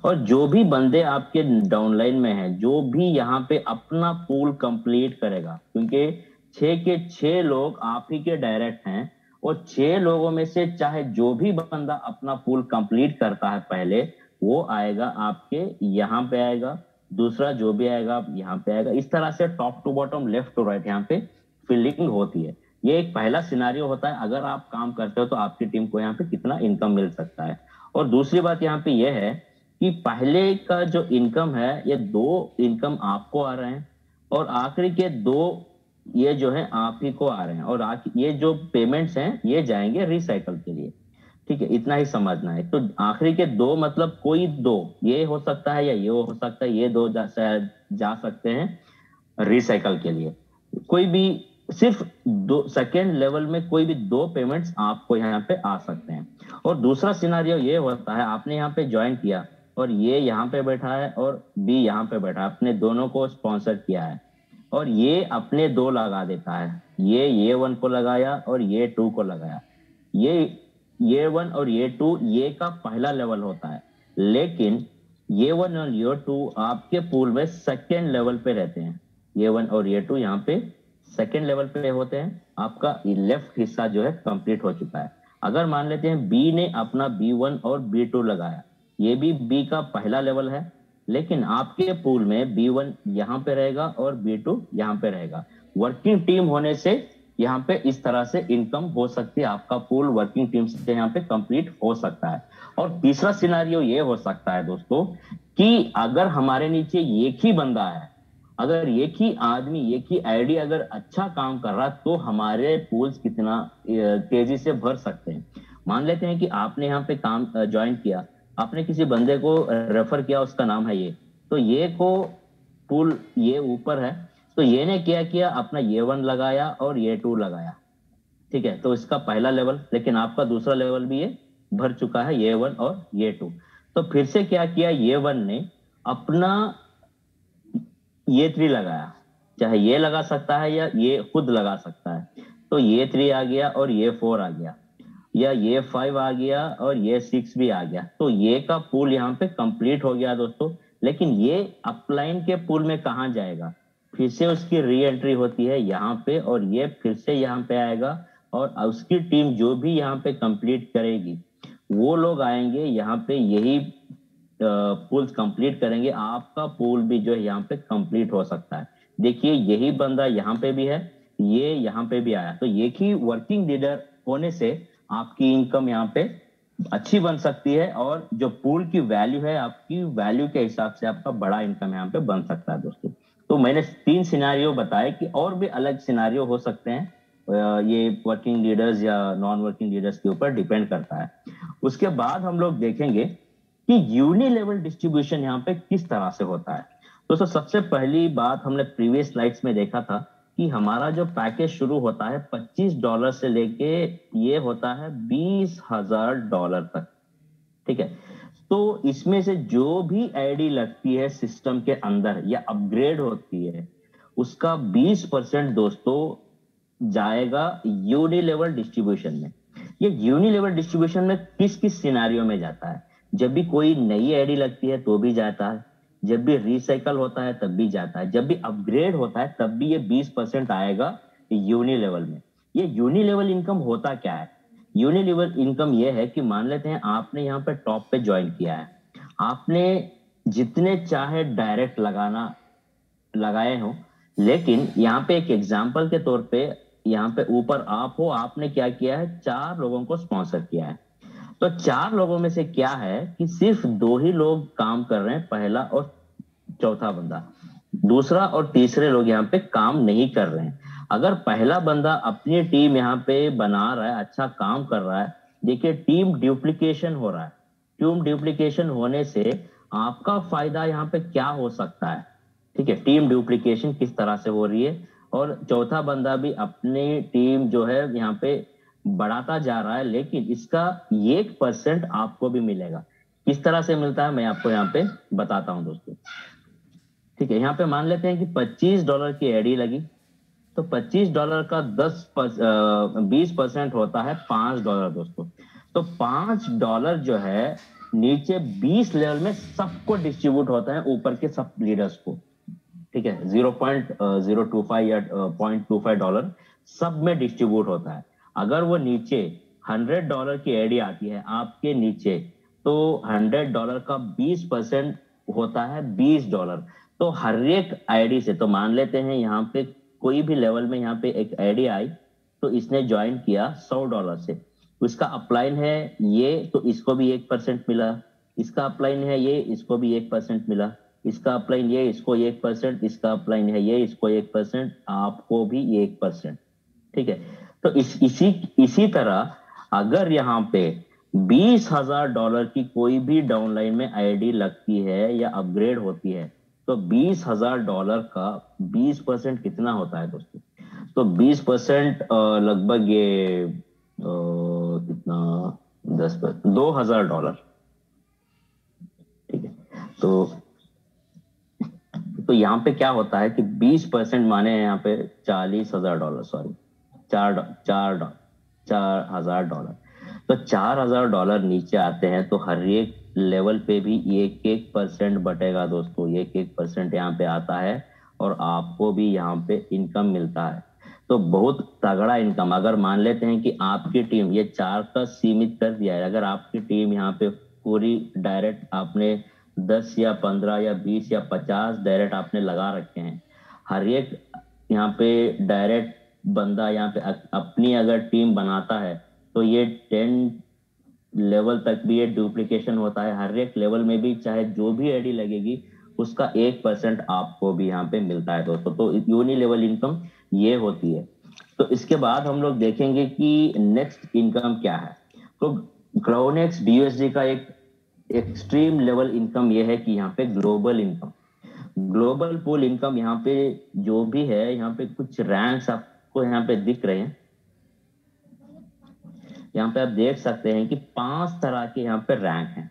और जो भी बंदे आपके डाउनलाइन में हैं, जो भी यहाँ पे अपना पूल कंप्लीट करेगा, क्योंकि 6 के 6 लोग आप ही के डायरेक्ट हैं, और 6 लोगों में से चाहे जो भी बंदा अपना पूल कंप्लीट करता है पहले, वो आएगा आपके यहाँ पे आएगा, दूसरा जो भी आएगा यहाँ पे आएगा। इस तरह से top to bottom, left to right यहाँ पे फिलिंग होती है। ये एक पहला सिनारियो होता है, अगर आप काम करते हो तो आपकी टीम को यहाँ पे कितना इनकम मिल सकता है। और दूसरी बात यहाँ पे यह है कि पहले का जो इनकम है, ये 2 इनकम आपको आ रहे हैं, और आखिरी के 2 ये जो है आप ही को आ रहे हैं, और ये जो पेमेंट्स हैं ये जाएंगे रिसाइकल के लिए। ठीक है, इतना ही समझना है। तो आखिरी के 2 मतलब कोई 2 ये हो सकता है या ये हो सकता है, ये 2 जा सकते हैं रिसाइकल के लिए। कोई भी सिर्फ दो सेकेंड लेवल में कोई भी दो पेमेंट्स आपको यहाँ पे आ सकते हैं। और दूसरा सिनारियो ये होता है, आपने यहाँ पे ज्वाइन किया और ये यहाँ पे बैठा है और बी यहाँ पे बैठा है, आपने दोनों को स्पॉन्सर किया है और ये अपने दो लगा देता है, ये वन को लगाया और ये टू को लगाया। ये ये वन और ये टू ये का पहला लेवल होता है, लेकिन ये वन और ये टू आपके पूल में सेकेंड लेवल पे रहते हैं। ये वन और ये टू यहाँ पे सेकेंड लेवल पे होते हैं। आपका लेफ्ट हिस्सा जो है कंप्लीट हो चुका है। अगर मान लेते हैं बी ने अपना B1 और B2 लगाया, ये भी बी का पहला लेवल है, लेकिन आपके पूल में B1 यहाँ पे रहेगा और B2 यहाँ पे रहेगा। वर्किंग टीम होने से यहाँ पे इस तरह से इनकम हो सकती है, आपका पूल वर्किंग टीम से यहाँ पे कंप्लीट हो सकता है। और तीसरा सिनारियो ये हो सकता है दोस्तों कि अगर हमारे नीचे एक ही बंदा है, अगर एक ही आदमी एक ही आईडी अगर अच्छा काम कर रहा तो हमारे पूल्स कितना तेजी से भर सकते हैं। मान लेते हैं कि आपने यहाँ पे काम ज्वाइन किया, आपने किसी बंदे को रेफर किया, उसका नाम है ये, तो ये को पूल ये ऊपर है, तो ये ने क्या किया, अपना ये वन लगाया और ये टू लगाया, ठीक है, तो इसका पहला लेवल, लेकिन आपका दूसरा लेवल भी ये भर चुका है, ये वन और ये टू। तो फिर से क्या किया, ये वन ने अपना ये थ्री लगाया, चाहे ये लगा सकता है या ये खुद लगा सकता है, तो ये थ्री आ गया और ये फोर आ गया, या ये फाइव आ गया और ये सिक्स भी आ गया। तो ये का पूल यहाँ पे कंप्लीट हो गया दोस्तों। लेकिन ये अपलाइन के पूल में कहाँ जाएगा, फिर से उसकी री एंट्री होती है यहाँ पे और ये फिर से यहाँ पे आएगा और उसकी टीम जो भी यहाँ पे कंप्लीट करेगी वो लोग आएंगे यहाँ पे, यही पूल्स कंप्लीट करेंगे, आपका पूल भी जो है यहाँ पे कंप्लीट हो सकता है। देखिए यही बंदा यहाँ पे भी है, ये यहाँ पे भी आया, तो एक ही वर्किंग लीडर होने से आपकी इनकम यहाँ पे अच्छी बन सकती है और जो पूल की वैल्यू है आपकी वैल्यू के हिसाब से आपका बड़ा इनकम यहाँ पे बन सकता है दोस्तों। तो मैंने तीन सिनारियो बताए कि और भी अलग सिनारियो हो सकते हैं, ये वर्किंग लीडर्स या नॉन वर्किंग लीडर्स के ऊपर डिपेंड करता है। उसके बाद हम लोग देखेंगे कि यूनि लेवल डिस्ट्रीब्यूशन यहाँ पे किस तरह से होता है। दोस्तों सबसे पहली बात हमने प्रीवियस स्लाइड्स में देखा था कि हमारा जो पैकेज शुरू होता है $25 से लेके ये होता है $20,000 तक, ठीक है। तो इसमें से जो भी आईडी लगती है सिस्टम के अंदर या अपग्रेड होती है उसका 20% दोस्तों जाएगा यूनि लेवल डिस्ट्रीब्यूशन में। ये यूनि लेवल डिस्ट्रीब्यूशन में किस किस सिनारियों में जाता है, जब भी कोई नई आईडी लगती है तो भी जाता है, जब भी रिसाइकल होता है तब भी जाता है, जब भी अपग्रेड होता है तब भी ये 20% आएगा यूनि लेवल में। ये यूनि लेवल इनकम होता क्या है, यूनि लेवल इनकम ये है कि मान लेते हैं आपने यहाँ पे टॉप पे ज्वाइन किया है, आपने जितने चाहे डायरेक्ट लगाए हो, लेकिन यहाँ पे एक एग्जाम्पल के तौर पे यहाँ पे ऊपर आप हो, आपने क्या किया है, 4 लोगों को स्पॉन्सर किया है। तो 4 लोगों में से क्या है कि सिर्फ 2 ही लोग काम कर रहे हैं, पहला और चौथा बंदा, दूसरा और तीसरे लोग यहाँ पे काम नहीं कर रहे हैं। अगर पहला बंदा अपनी टीम यहाँ पे बना रहा है, अच्छा काम कर रहा है, देखिए टीम ड्यूप्लीकेशन हो रहा है, टीम ड्यूप्लीकेशन होने से आपका फायदा यहाँ पे क्या हो सकता है, ठीक है, टीम ड्यूप्लीकेशन किस तरह से हो रही है, और चौथा बंदा भी अपनी टीम जो है यहाँ पे बढ़ाता जा रहा है, लेकिन इसका 1% आपको भी मिलेगा। किस तरह से मिलता है मैं आपको यहाँ पे बताता हूं दोस्तों, ठीक है। यहाँ पे मान लेते हैं कि $25 की एडी लगी, तो $25 का 20% होता है $5 दोस्तों। तो $5 जो है नीचे 20 लेवल में सबको डिस्ट्रीब्यूट होता है, ऊपर के सब लीडर्स को, ठीक है, 0.025 या $0.25 सब में डिस्ट्रीब्यूट होता है। अगर वो नीचे $100 की एडी आती है आपके नीचे, तो $100 का 20% होता है $20। तो हर एक आईडी से, तो मान लेते हैं यहाँ पे कोई भी लेवल में यहाँ पे एक आईडी आई, तो इसने ज्वाइन किया $100 से, उसका अपलाइन है ये, तो इसको भी 1% मिला, इसका अपलाइन है ये, इसको भी 1% मिला, इसका अपलाइन ये, इसको 1%, इसका अपलाइन है ये, इसको 1%, आपको भी 1%, ठीक है। तो इसी तरह अगर यहाँ पे $20,000 की कोई भी डाउनलाइन में आईडी लगती है या अपग्रेड होती है, तो $20,000 का 20% कितना होता है दोस्तों, तो 20% लगभग ये कितना, 2000 डॉलर। ठीक है, तो यहाँ पे क्या होता है कि 20% माने यहाँ पे 40,000 डॉलर, सॉरी, 4,000 डॉलर। तो 4,000 डॉलर नीचे आते हैं तो हर एक लेवल पे भी 1-1% बटेगा दोस्तों, 1-1% यहाँ पे आता है और आपको भी यहाँ पे इनकम मिलता है। तो बहुत तगड़ा इनकम। अगर मान लेते हैं कि आपकी टीम, ये 4 का सीमित कर दिया है, अगर आपकी टीम यहाँ पे पूरी डायरेक्ट आपने 10 या 15 या 20 या 50 डायरेक्ट आपने लगा रखे हैं, हर एक यहाँ पे डायरेक्ट बंदा यहाँ पे अपनी अगर टीम बनाता है तो ये 10 लेवल तक भी ये डुप्लीकेशन होता है। हर एक लेवल में भी चाहे जो भी आईडी लगेगी उसका 1% आपको भी यहाँ पे मिलता है दोस्तों। तो यूनि लेवल इनकम ये होती है। तो इसके बाद हम लोग देखेंगे कि नेक्स्ट इनकम क्या है। तो क्राउनेक्स BUSD का एक एक्सट्रीम लेवल इनकम ये है कि यहाँ पे global income, global pool income, यहाँ पे जो भी है, यहाँ पे कुछ रैंक्स आपको यहाँ पे दिख रहे हैं। यहाँ पे आप देख सकते हैं कि 5 तरह के यहाँ पे रैंक हैं।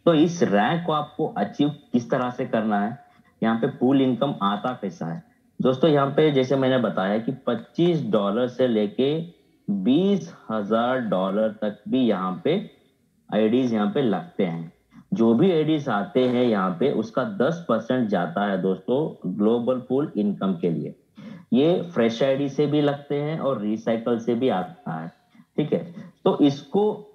तो इस रैंक को आपको अचीव किस तरह से करना है, यहाँ पे पूल इनकम आता कैसा है दोस्तों। यहाँ पे जैसे मैंने बताया कि $25 से लेके $20,000 तक भी यहाँ पे आईडीज यहाँ पे लगते हैं। जो भी आईडीज आते हैं यहाँ पे उसका 10% जाता है दोस्तों ग्लोबल पूल इनकम के लिए। ये फ्रेश आईडी से भी लगते हैं और रिसाइकल से भी आता है। ठीक है, तो इसको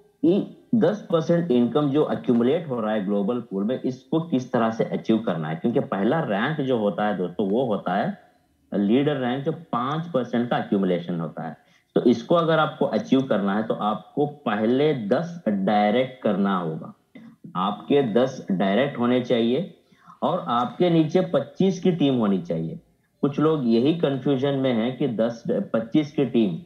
10% इनकम जो अक्यूमुलेट हो रहा है ग्लोबल पूल में, इसको किस तरह से अचीव करना है। क्योंकि पहला रैंक जो होता है दोस्तों वो होता है लीडर रैंक, जो 5% का अक्यूमुलेशन होता है। तो इसको अगर आपको अचीव करना है तो आपको पहले 10 डायरेक्ट करना होगा। आपके 10 डायरेक्ट होने चाहिए और आपके नीचे 25 की टीम होनी चाहिए। कुछ लोग यही कंफ्यूजन में है कि 10-25 की टीम,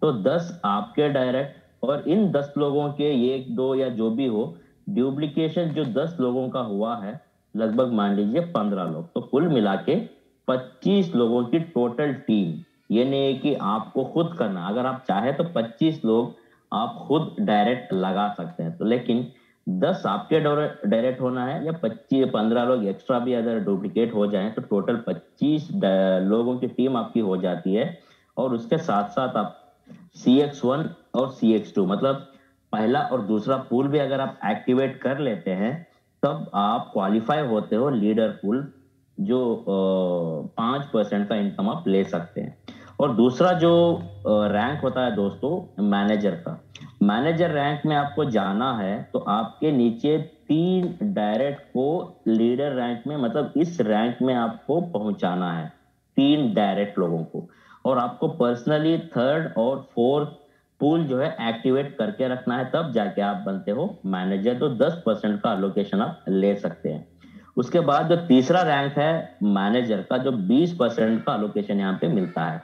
तो 10 आपके डायरेक्ट और इन 10 लोगों के 1-2 या जो भी हो, डुप्लीकेशन जो 10 लोगों का हुआ है लगभग मान लीजिए 15 लोग, तो कुल मिला के 25 लोगों की टोटल टीम। ये नहीं है कि आपको खुद करना, अगर आप चाहे तो 25 लोग आप खुद डायरेक्ट लगा सकते हैं, तो लेकिन 10 आपके डायरेक्ट होना है या 25-15 लोग एक्स्ट्रा भी अगर डुप्लीकेट हो जाए तो टोटल 25 लोगों की टीम आपकी हो जाती है। और उसके साथ साथ आप CX1 और CX2 मतलब पहला और दूसरा पूल भी अगर आप एक्टिवेट कर लेते हैं तब आप क्वालिफाई होते हो लीडर पूल, जो 5% का इनकम आप ले सकते हैं। और दूसरा जो रैंक होता है दोस्तों मैनेजर का, मैनेजर रैंक में आपको जाना है तो आपके नीचे 3 डायरेक्ट को लीडर रैंक में, मतलब इस रैंक में आपको पहुंचाना है 3 डायरेक्ट लोगों को। और आपको पर्सनली 3rd और 4th पूल जो है एक्टिवेट करके रखना है, तब जाके आप बनते हो मैनेजर। तो 10% का अलोकेशन आप ले सकते हैं। उसके बाद जो तीसरा रैंक है मैनेजर का, जो 20% का अलोकेशन यहाँ पे मिलता है।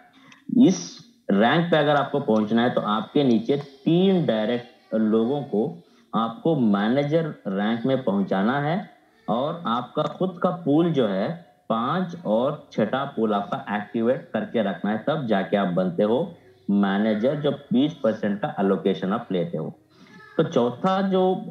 इस रैंक पे अगर आपको पहुंचना है तो आपके नीचे 3 डायरेक्ट लोगों को आपको मैनेजर रैंक में पहुंचाना है और आपका खुद का पूल जो है 5 और 6ठा पूल आपका एक्टिवेट करके रखना है, तब जाके आप बनते हो मैनेजर, जो 20% का अलोकेशन आप लेते हो। तो चौथा जो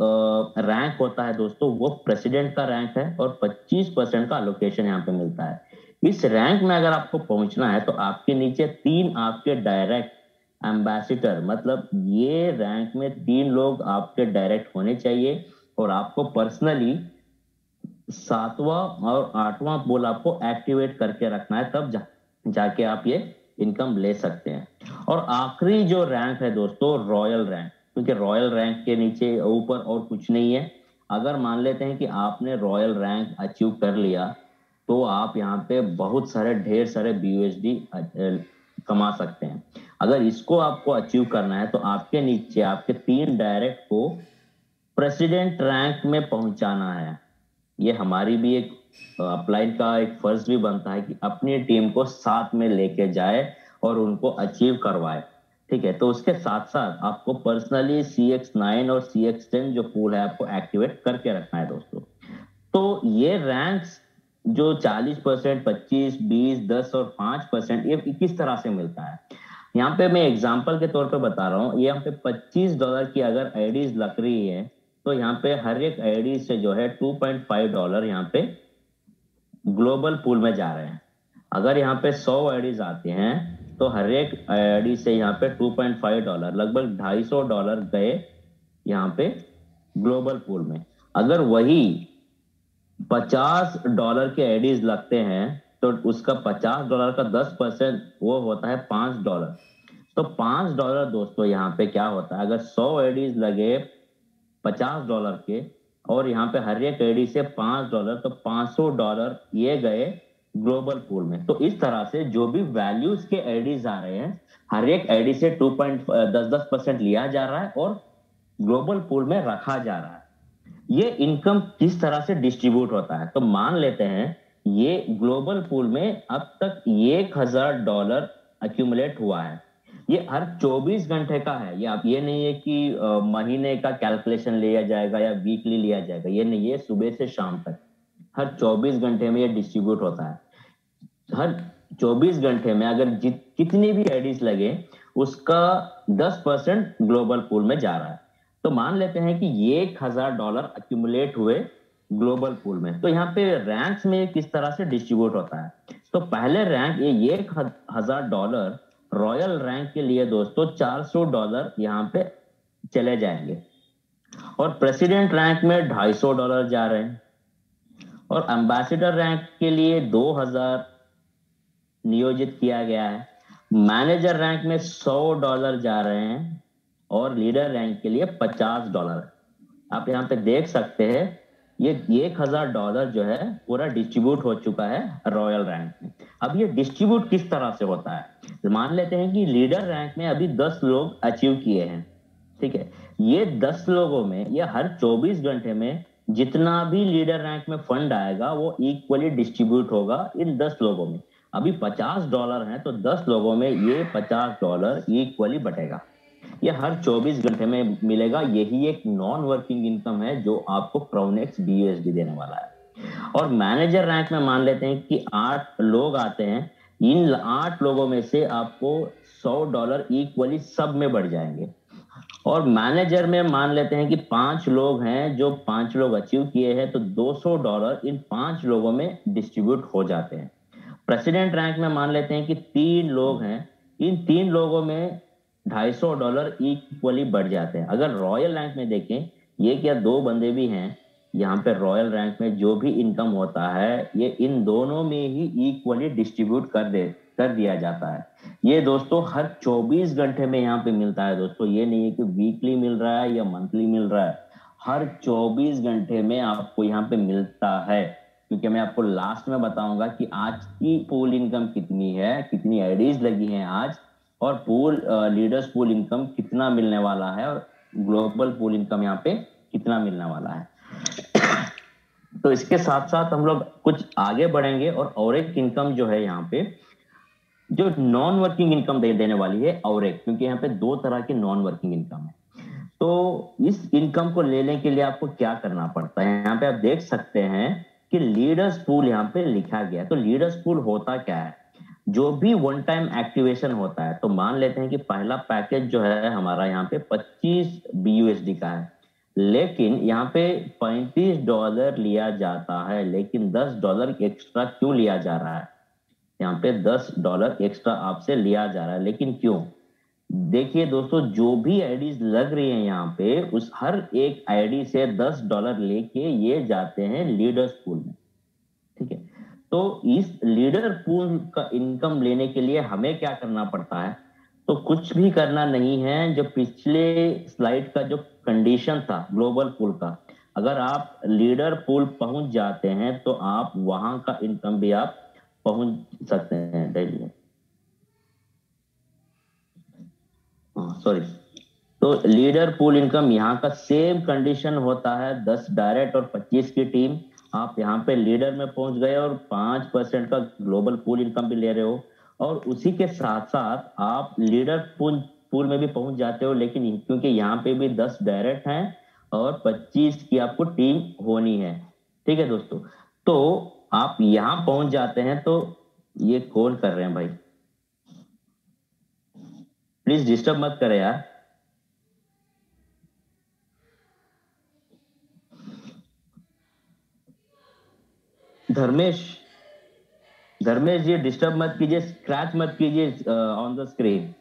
रैंक होता है दोस्तों वो प्रेसिडेंट का रैंक है और 25% का अलोकेशन यहाँ पे मिलता है। इस रैंक में अगर आपको पहुंचना है तो आपके नीचे 3 आपके डायरेक्ट एम्बेसिडर, मतलब ये रैंक में 3 लोग आपके डायरेक्ट होने चाहिए और आपको पर्सनली 7वां और 8वां पूल आपको एक्टिवेट करके रखना है, तब जाके आप ये इनकम ले सकते हैं। और आखिरी जो रैंक है दोस्तों रॉयल रैंक, क्योंकि रॉयल रैंक के नीचे ऊपर और कुछ नहीं है। अगर मान लेते हैं कि आपने रॉयल रैंक अचीव कर लिया तो आप यहाँ पे बहुत सारे ढेर सारे BUSD कमा सकते हैं। अगर इसको आपको अचीव करना है तो आपके नीचे आपके 3 डायरेक्ट को प्रेसिडेंट रैंक में पहुंचाना है। ये हमारी भी एक अपलाइन का एक फर्ज भी बनता है कि अपनी टीम को साथ में लेके जाए और उनको अचीव करवाए। ठीक है, तो उसके साथ साथ आपको पर्सनली CX9 और CX10 जो पूल है आपको एक्टिवेट करके रखना है दोस्तों। तो ये रैंक्स जो 40%, 25, 20, 10 और 5% ये किस तरह से मिलता है। यहाँ पे मैं एग्जांपल के तौर पे बता रहा हूँ, यहाँ पे $25 की अगर आईडीज लग रही है, तो यहाँ पे हर एक आईडी से जो है $2.5 यहाँ पे ग्लोबल पूल में जा रहे हैं। अगर यहाँ पे 100 आईडीज आते हैं तो हर एक आईडी से यहाँ पे $2.5 लगभग $250 गए यहाँ पे ग्लोबल पूल में। अगर वही $50 के आईडीज लगते हैं तो उसका $50 का 10% वो होता है $5। तो $5 दोस्तों यहाँ पे क्या होता है, अगर 100 आईडीज लगे $50 के और यहाँ पे हर एक आईडी से $5, तो $500 ये गए ग्लोबल पूल में। तो इस तरह से जो भी वैल्यूज के आईडीज आ रहे हैं, हर एक आईडी से 2.10% लिया जा रहा है और ग्लोबल पूल में रखा जा रहा है। ये इनकम किस तरह से डिस्ट्रीब्यूट होता है, तो मान लेते हैं ये ग्लोबल पूल में अब तक $1000 अक्यूमुलेट हुआ है। ये हर 24 घंटे का है। ये आप ये नहीं है कि महीने का कैलकुलेशन लिया जाएगा या वीकली लिया जाएगा, ये नहीं है। सुबह से शाम तक हर 24 घंटे में ये डिस्ट्रीब्यूट होता है। हर 24 घंटे में अगर कितनी भी आईडीज लगे उसका 10% ग्लोबल पूल में जा रहा है। तो मान लेते हैं कि ये $1000 अक्यूमुलेट हुए ग्लोबल पूल में। तो यहाँ पे रैंक्स में किस तरह से डिस्ट्रीब्यूट होता है, तो पहले रैंक ये $1000 रॉयल रैंक के लिए दोस्तों $400 यहाँ पे चले जाएंगे, और प्रेसिडेंट रैंक में $250 जा रहे हैं, और एम्बेसडर रैंक के लिए 2000 नियोजित किया गया है। मैनेजर रैंक में $100 जा रहे हैं, और लीडर रैंक के लिए $50। आप यहाँ पे देख सकते हैं ये $1000 जो है पूरा डिस्ट्रीब्यूट हो चुका है रॉयल रैंक में। अब ये डिस्ट्रीब्यूट किस तरह से होता है, मान लेते हैं कि लीडर रैंक में अभी 10 लोग अचीव किए हैं, ठीक है। ये 10 लोगों में ये हर 24 घंटे में जितना भी लीडर रैंक में फंड आएगा वो इक्वली डिस्ट्रीब्यूट होगा इन 10 लोगों में। अभी $50 है तो 10 लोगों में ये $50 इक्वली बटेगा। ये हर 24 घंटे में मिलेगा। यही एक नॉन वर्किंग इनकम है जो आपको क्राउनेक्स BUSD देने वाला है। और मैनेजर रैंक में मान लेते हैं कि 8 लोग आते हैं, इन 8 लोगों में से आपको $100 इक्वली सब में बढ़ जाएंगे। और मैनेजर में मान लेते हैं कि 5 लोग हैं, जो 5 लोग अचीव किए हैं, तो $200 इन 5 लोगों में डिस्ट्रीब्यूट हो जाते हैं। प्रेसिडेंट रैंक में मान लेते हैं कि 3 लोग हैं, इन 3 लोगों में $250 इक्वली बढ़ जाते हैं। अगर रॉयल रैंक में देखें, ये क्या 2 बंदे भी हैं यहाँ पे रॉयल रैंक में, जो भी इनकम होता है ये इन दोनों में ही इक्वली डिस्ट्रीब्यूट कर दिया जाता है। ये दोस्तों हर 24 घंटे में यहाँ पे मिलता है दोस्तों। ये नहीं है कि वीकली मिल रहा है या मंथली मिल रहा है, हर 24 घंटे में आपको यहाँ पे मिलता है। क्योंकि मैं आपको लास्ट में बताऊंगा कि आज की पूल इनकम कितनी है, कितनी आईडीज लगी हैं आज, और पूल लीडर्स पूल इनकम कितना मिलने वाला है, और ग्लोबल पूल इनकम यहाँ पे कितना मिलने वाला है। तो इसके साथ साथ हम लोग कुछ आगे बढ़ेंगे, और एक इनकम जो है यहाँ पे जो नॉन वर्किंग इनकम देने वाली है, और एक, क्योंकि यहाँ पे 2 तरह की नॉन वर्किंग इनकम है। तो इस इनकम को लेने के लिए आपको क्या करना पड़ता है, यहाँ पे आप देख सकते हैं कि लीडर्स पूल यहाँ पे लिखा गया। तो लीडर्स पूल होता क्या है, जो भी वन टाइम एक्टिवेशन होता है। तो मान लेते हैं कि पहला पैकेज जो है हमारा यहाँ पे 25 BUSD का है, लेकिन यहाँ पे $35 लिया जाता है, लेकिन $10 एक्स्ट्रा क्यों लिया जा रहा है, यहाँ पे $10 एक्स्ट्रा आपसे लिया जा रहा है, लेकिन क्यों। देखिए दोस्तों, जो भी आईडीज लग रही है यहाँ पे, उस हर एक आईडी से $10 लेके ये जाते हैं लीडर्स पूल में, ठीक है। तो इस लीडर पूल का इनकम लेने के लिए हमें क्या करना पड़ता है, तो कुछ भी करना नहीं है। जो पिछले स्लाइड का जो कंडीशन था ग्लोबल पूल का, अगर आप लीडर पूल पहुंच जाते हैं तो आप वहां का इनकम भी आप पहुंच सकते हैं डेली। सॉरी, तो लीडर पूल इनकम यहाँ का सेम कंडीशन होता है, 10 डायरेक्ट और 25 की टीम। आप यहाँ पे लीडर में पहुंच गए और 5% का ग्लोबल पूल इनकम भी ले रहे हो, और उसी के साथ साथ आप लीडर पूल में भी पहुंच जाते हो। लेकिन क्योंकि यहाँ पे भी 10 डायरेक्ट हैं और 25 की आपको टीम होनी है, ठीक है दोस्तों। तो आप यहाँ पहुंच जाते हैं तो ये कॉल कर रहे हैं भाई, प्लीज डिस्टर्ब मत करें यार। धर्मेश, धर्मेश जी डिस्टर्ब मत कीजिए, स्क्रैच मत कीजिए ऑन द स्क्रीन।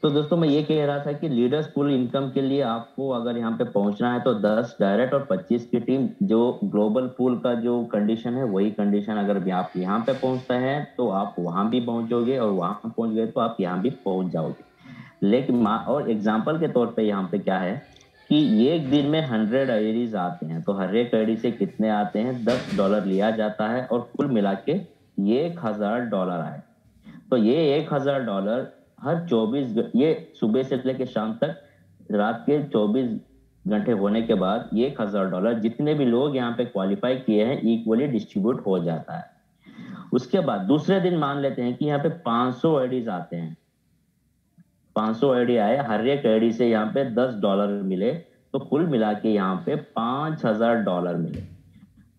तो दोस्तों मैं ये कह रहा था कि लीडर्स पूल इनकम के लिए आपको अगर यहाँ पे पहुंचना है तो 10 डायरेक्ट और 25 की टीम, जो ग्लोबल पूल का जो कंडीशन है वही कंडीशन अगर भी आप यहाँ पे पहुंचते हैं तो आप वहां भी पहुंचोगे, और वहां पहुंच गए तो आप यहाँ भी पहुंच जाओगे। लेकिन और एग्जाम्पल के तौर पे यहाँ पे क्या है कि ये एक दिन में 100 आईडीज आते हैं, तो हर एक आईडी से कितने आते हैं, $10 लिया जाता है, और कुल मिला के ये $1000 आए। तो ये $1000 हर 24, ये सुबह से लेकर शाम तक, रात के 24 घंटे होने के बाद ये $1000 जितने भी लोग यहाँ पे क्वालिफाई किए हैं इक्वली डिस्ट्रीब्यूट हो जाता है। उसके बाद दूसरे दिन मान लेते हैं कि यहाँ पे 500 आईडीज आते हैं, 500 आईडी आए, हर एक आईडी से यहाँ पे $10 मिले, तो कुल मिला के यहाँ पे $5000 मिले।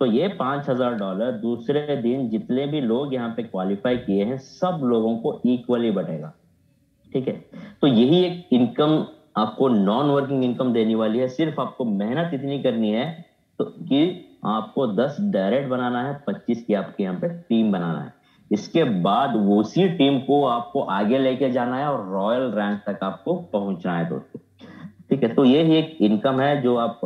तो ये $5000 दूसरे दिन जितने भी लोग यहाँ पे क्वालिफाई किए हैं सब लोगों को इक्वली बटेगा। ठीक है, तो यही एक इनकम आपको नॉन वर्किंग इनकम देने वाली है। सिर्फ आपको मेहनत इतनी करनी है तो कि आपको 10 डायरेक्ट बनाना है, 25 की आपके यहाँ पे टीम बनाना है। इसके बाद उसी टीम को आपको आगे लेके जाना है और रॉयल रैंक तक आपको पहुंचना है दोस्तों। ठीक है, तो ये ही एक इनकम है जो आप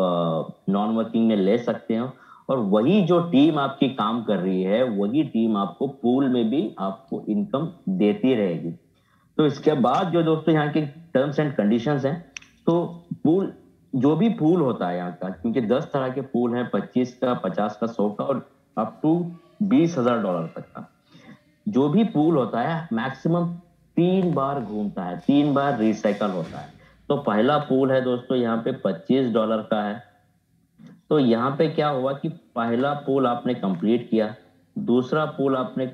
नॉन वर्किंग में ले सकते हो, और वही जो टीम आपकी काम कर रही है वही टीम आपको पूल में भी आपको इनकम देती रहेगी। तो इसके बाद जो दोस्तों यहाँ के टर्म्स एंड कंडीशंस हैं, तो पूल, जो भी पूल होता है यहाँ का, क्योंकि 10 तरह के पूल हैं, 25 का, 50 का, 100 का, और अप टू $20,000 तक का। जो भी पूल होता है मैक्सिमम 3 बार घूमता है, 3 बार रिसाइकल होता है। तो पहला पूल है दोस्तों यहाँ पे $25 का है। तो यहाँ पे क्या हुआ कि पहला पूल आपने कंप्लीट किया, दूसरा पूल आपने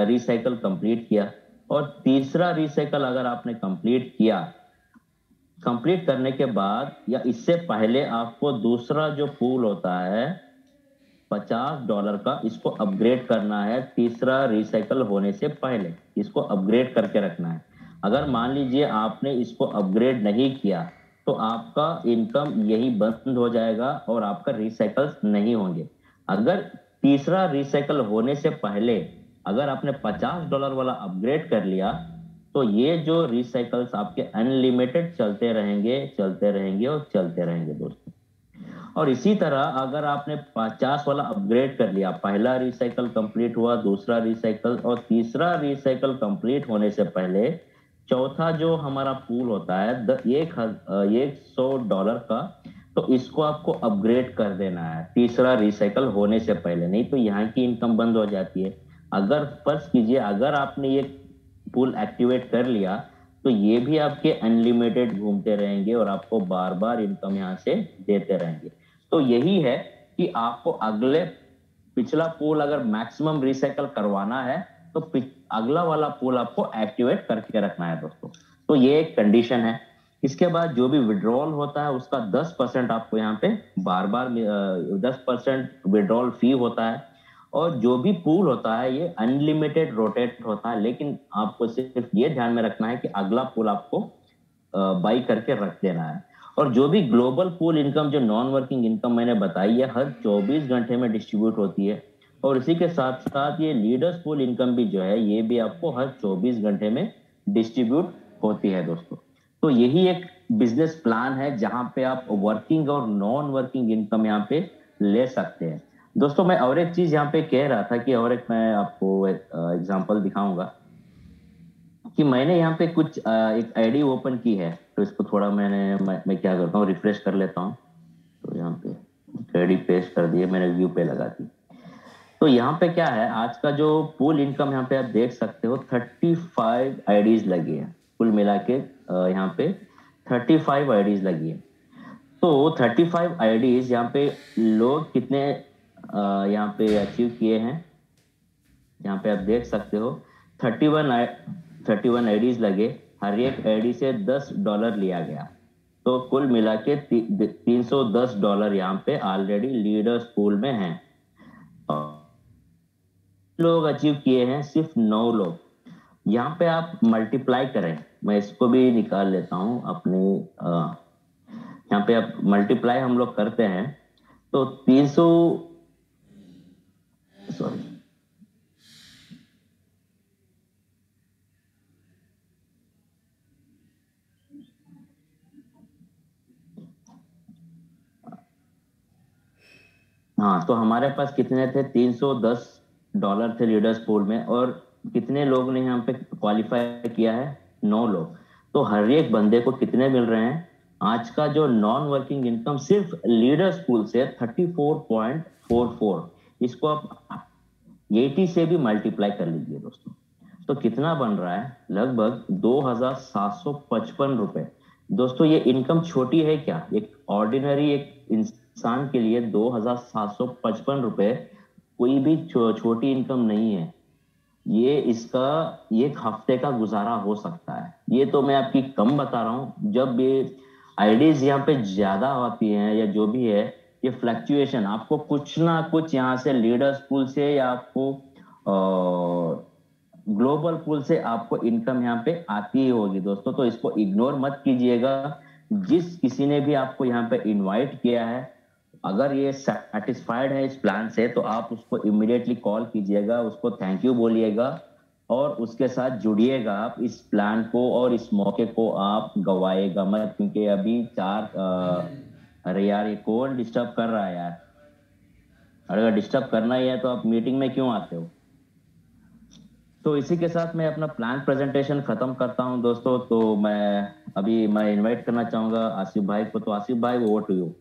रिसाइकल कंप्लीट किया, और तीसरा रिसाइकल अगर आपने कंप्लीट किया, कंप्लीट करने के बाद या इससे पहले आपको दूसरा जो पूल होता है $50 का, इसको अपग्रेड करना है। तीसरा रिसाइकल होने से पहले इसको अपग्रेड करके रखना है। अगर मान लीजिए आपने इसको अपग्रेड नहीं किया तो आपका इनकम यही बंद हो जाएगा और आपका रिसाइकल नहीं होंगे। अगर तीसरा रिसाइकल होने से पहले अगर आपने $50 वाला अपग्रेड कर लिया तो ये जो रिसाइकल्स आपके अनलिमिटेड चलते रहेंगे, चलते रहेंगे और चलते रहेंगे दोस्तों। और इसी तरह अगर आपने 50 वाला अपग्रेड कर लिया, पहला रिसाइकल कंप्लीट हुआ, दूसरा रिसाइकल और तीसरा रिसाइकल कंप्लीट होने से पहले चौथा जो हमारा पूल होता है $100 का, तो इसको आपको अपग्रेड कर देना है तीसरा रिसाइकल होने से पहले, नहीं तो यहाँ की इनकम बंद हो जाती है। अगर फर्ज कीजिए अगर आपने ये पूल एक्टिवेट कर लिया तो ये भी आपके अनलिमिटेड घूमते रहेंगे और आपको बार बार इनकम यहाँ से देते रहेंगे। तो यही है कि आपको अगले पिछला पूल अगर मैक्सिमम रिसाइकल करवाना है तो अगला वाला पूल आपको एक्टिवेट करके रखना है दोस्तों। तो ये एक कंडीशन है। इसके बाद जो भी विड्रॉल होता है उसका 10% आपको यहाँ पे बार बार 10% विड्रॉल फी होता है। और जो भी पूल होता है ये अनलिमिटेड रोटेट होता है, लेकिन आपको सिर्फ ये ध्यान में रखना है कि अगला पूल आपको बाई करके रख देना है। और जो भी ग्लोबल पूल इनकम, जो नॉन वर्किंग इनकम मैंने बताई है, हर 24 घंटे में डिस्ट्रीब्यूट होती है। और इसी के साथ साथ ये लीडर्स पूल इनकम भी जो है ये भी आपको हर 24 घंटे में डिस्ट्रीब्यूट होती है दोस्तों। तो यही एक बिजनेस प्लान है जहां पे आप वर्किंग और नॉन वर्किंग इनकम यहाँ पे ले सकते हैं दोस्तों। मैं और एक चीज यहाँ पे कह रहा था कि और एक मैं आपको एग्जांपल दिखाऊंगा कि मैंने यहाँ पे कुछ एक आईडी ओपन की है, तो इसको थोड़ा मैं क्या करता हूँ, रिफ्रेश कर लेता हूँ। तो यहाँ पे आईडी पेस्ट कर दिए, मैंने व्यू पे लगा दी। तो यहाँ पे क्या है, आज का जो पूल इनकम यहाँ पे आप देख सकते हो 35 आईडीज लगी है, कुल मिला के यहाँ पे 35 आईडीज लगी है। तो 35 आईडीज यहाँ पे लोग कितने यहाँ पे अचीव किए हैं, यहाँ पे आप देख सकते हो 31 आईडीज लगे, हर एक आईडी से $10 लिया गया। तो कुल मिला के $310 यहाँ पे ऑलरेडी लीडर्स पूल में हैं। लोग अचीव किए हैं सिर्फ 9 लोग। यहाँ पे आप मल्टीप्लाई करें, मैं इसको भी निकाल लेता हूँ अपने यहाँ पे आप मल्टीप्लाई हम लोग करते हैं तो 300, सॉरी, हाँ, तो हमारे पास कितने थे, $310 थे लीडर्स पूल में, और कितने लोग ने यहाँ पे क्वालिफाई किया है, 9 लोग। तो हर एक बंदे को कितने मिल रहे हैं, आज का जो नॉन वर्किंग इनकम सिर्फ लीडर्स पूल से 34.44, इसको आप 80 से भी मल्टीप्लाई कर लीजिए दोस्तों, तो कितना बन रहा है, लगभग ₹2,755। दोस्तों ये इनकम छोटी है क्या, एक ऑर्डिनरी एक इंसान के लिए ₹2,755 कोई भी छोटी इनकम नहीं है। ये इसका एक हफ्ते का गुजारा हो सकता है। ये तो मैं आपकी कम बता रहा हूँ, जब ये आईडीज यहाँ पे ज्यादा आती हैं या जो भी है, ये फ्लक्चुएशन आपको कुछ ना कुछ यहाँ से लीडर्स पूल से या आपको ग्लोबल पूल से आपको इनकम यहाँ पे आती ही होगी दोस्तों, तो इसको इग्नोर मत कीजिएगा। जिस किसी ने भी आपको यहाँ पे इनवाइट किया है, अगर ये सेटिस्फाइड है इस प्लान से, तो आप उसको इमीडिएटली कॉल कीजिएगा, उसको थैंक यू बोलिएगा और उसके साथ जुड़िएगा आप इस प्लान को, और इस मौके को आप गवाएगा मत, क्योंकि अभी अरे यार ये कौन डिस्टर्ब कर रहा है यार, अगर डिस्टर्ब करना ही है तो आप मीटिंग में क्यों आते हो। तो इसी के साथ मैं अपना प्लान प्रेजेंटेशन खत्म करता हूं दोस्तों। तो मैं इनवाइट करना चाहूंगा आसिफ भाई को, तो आसिफ भाई ओवर टू यू।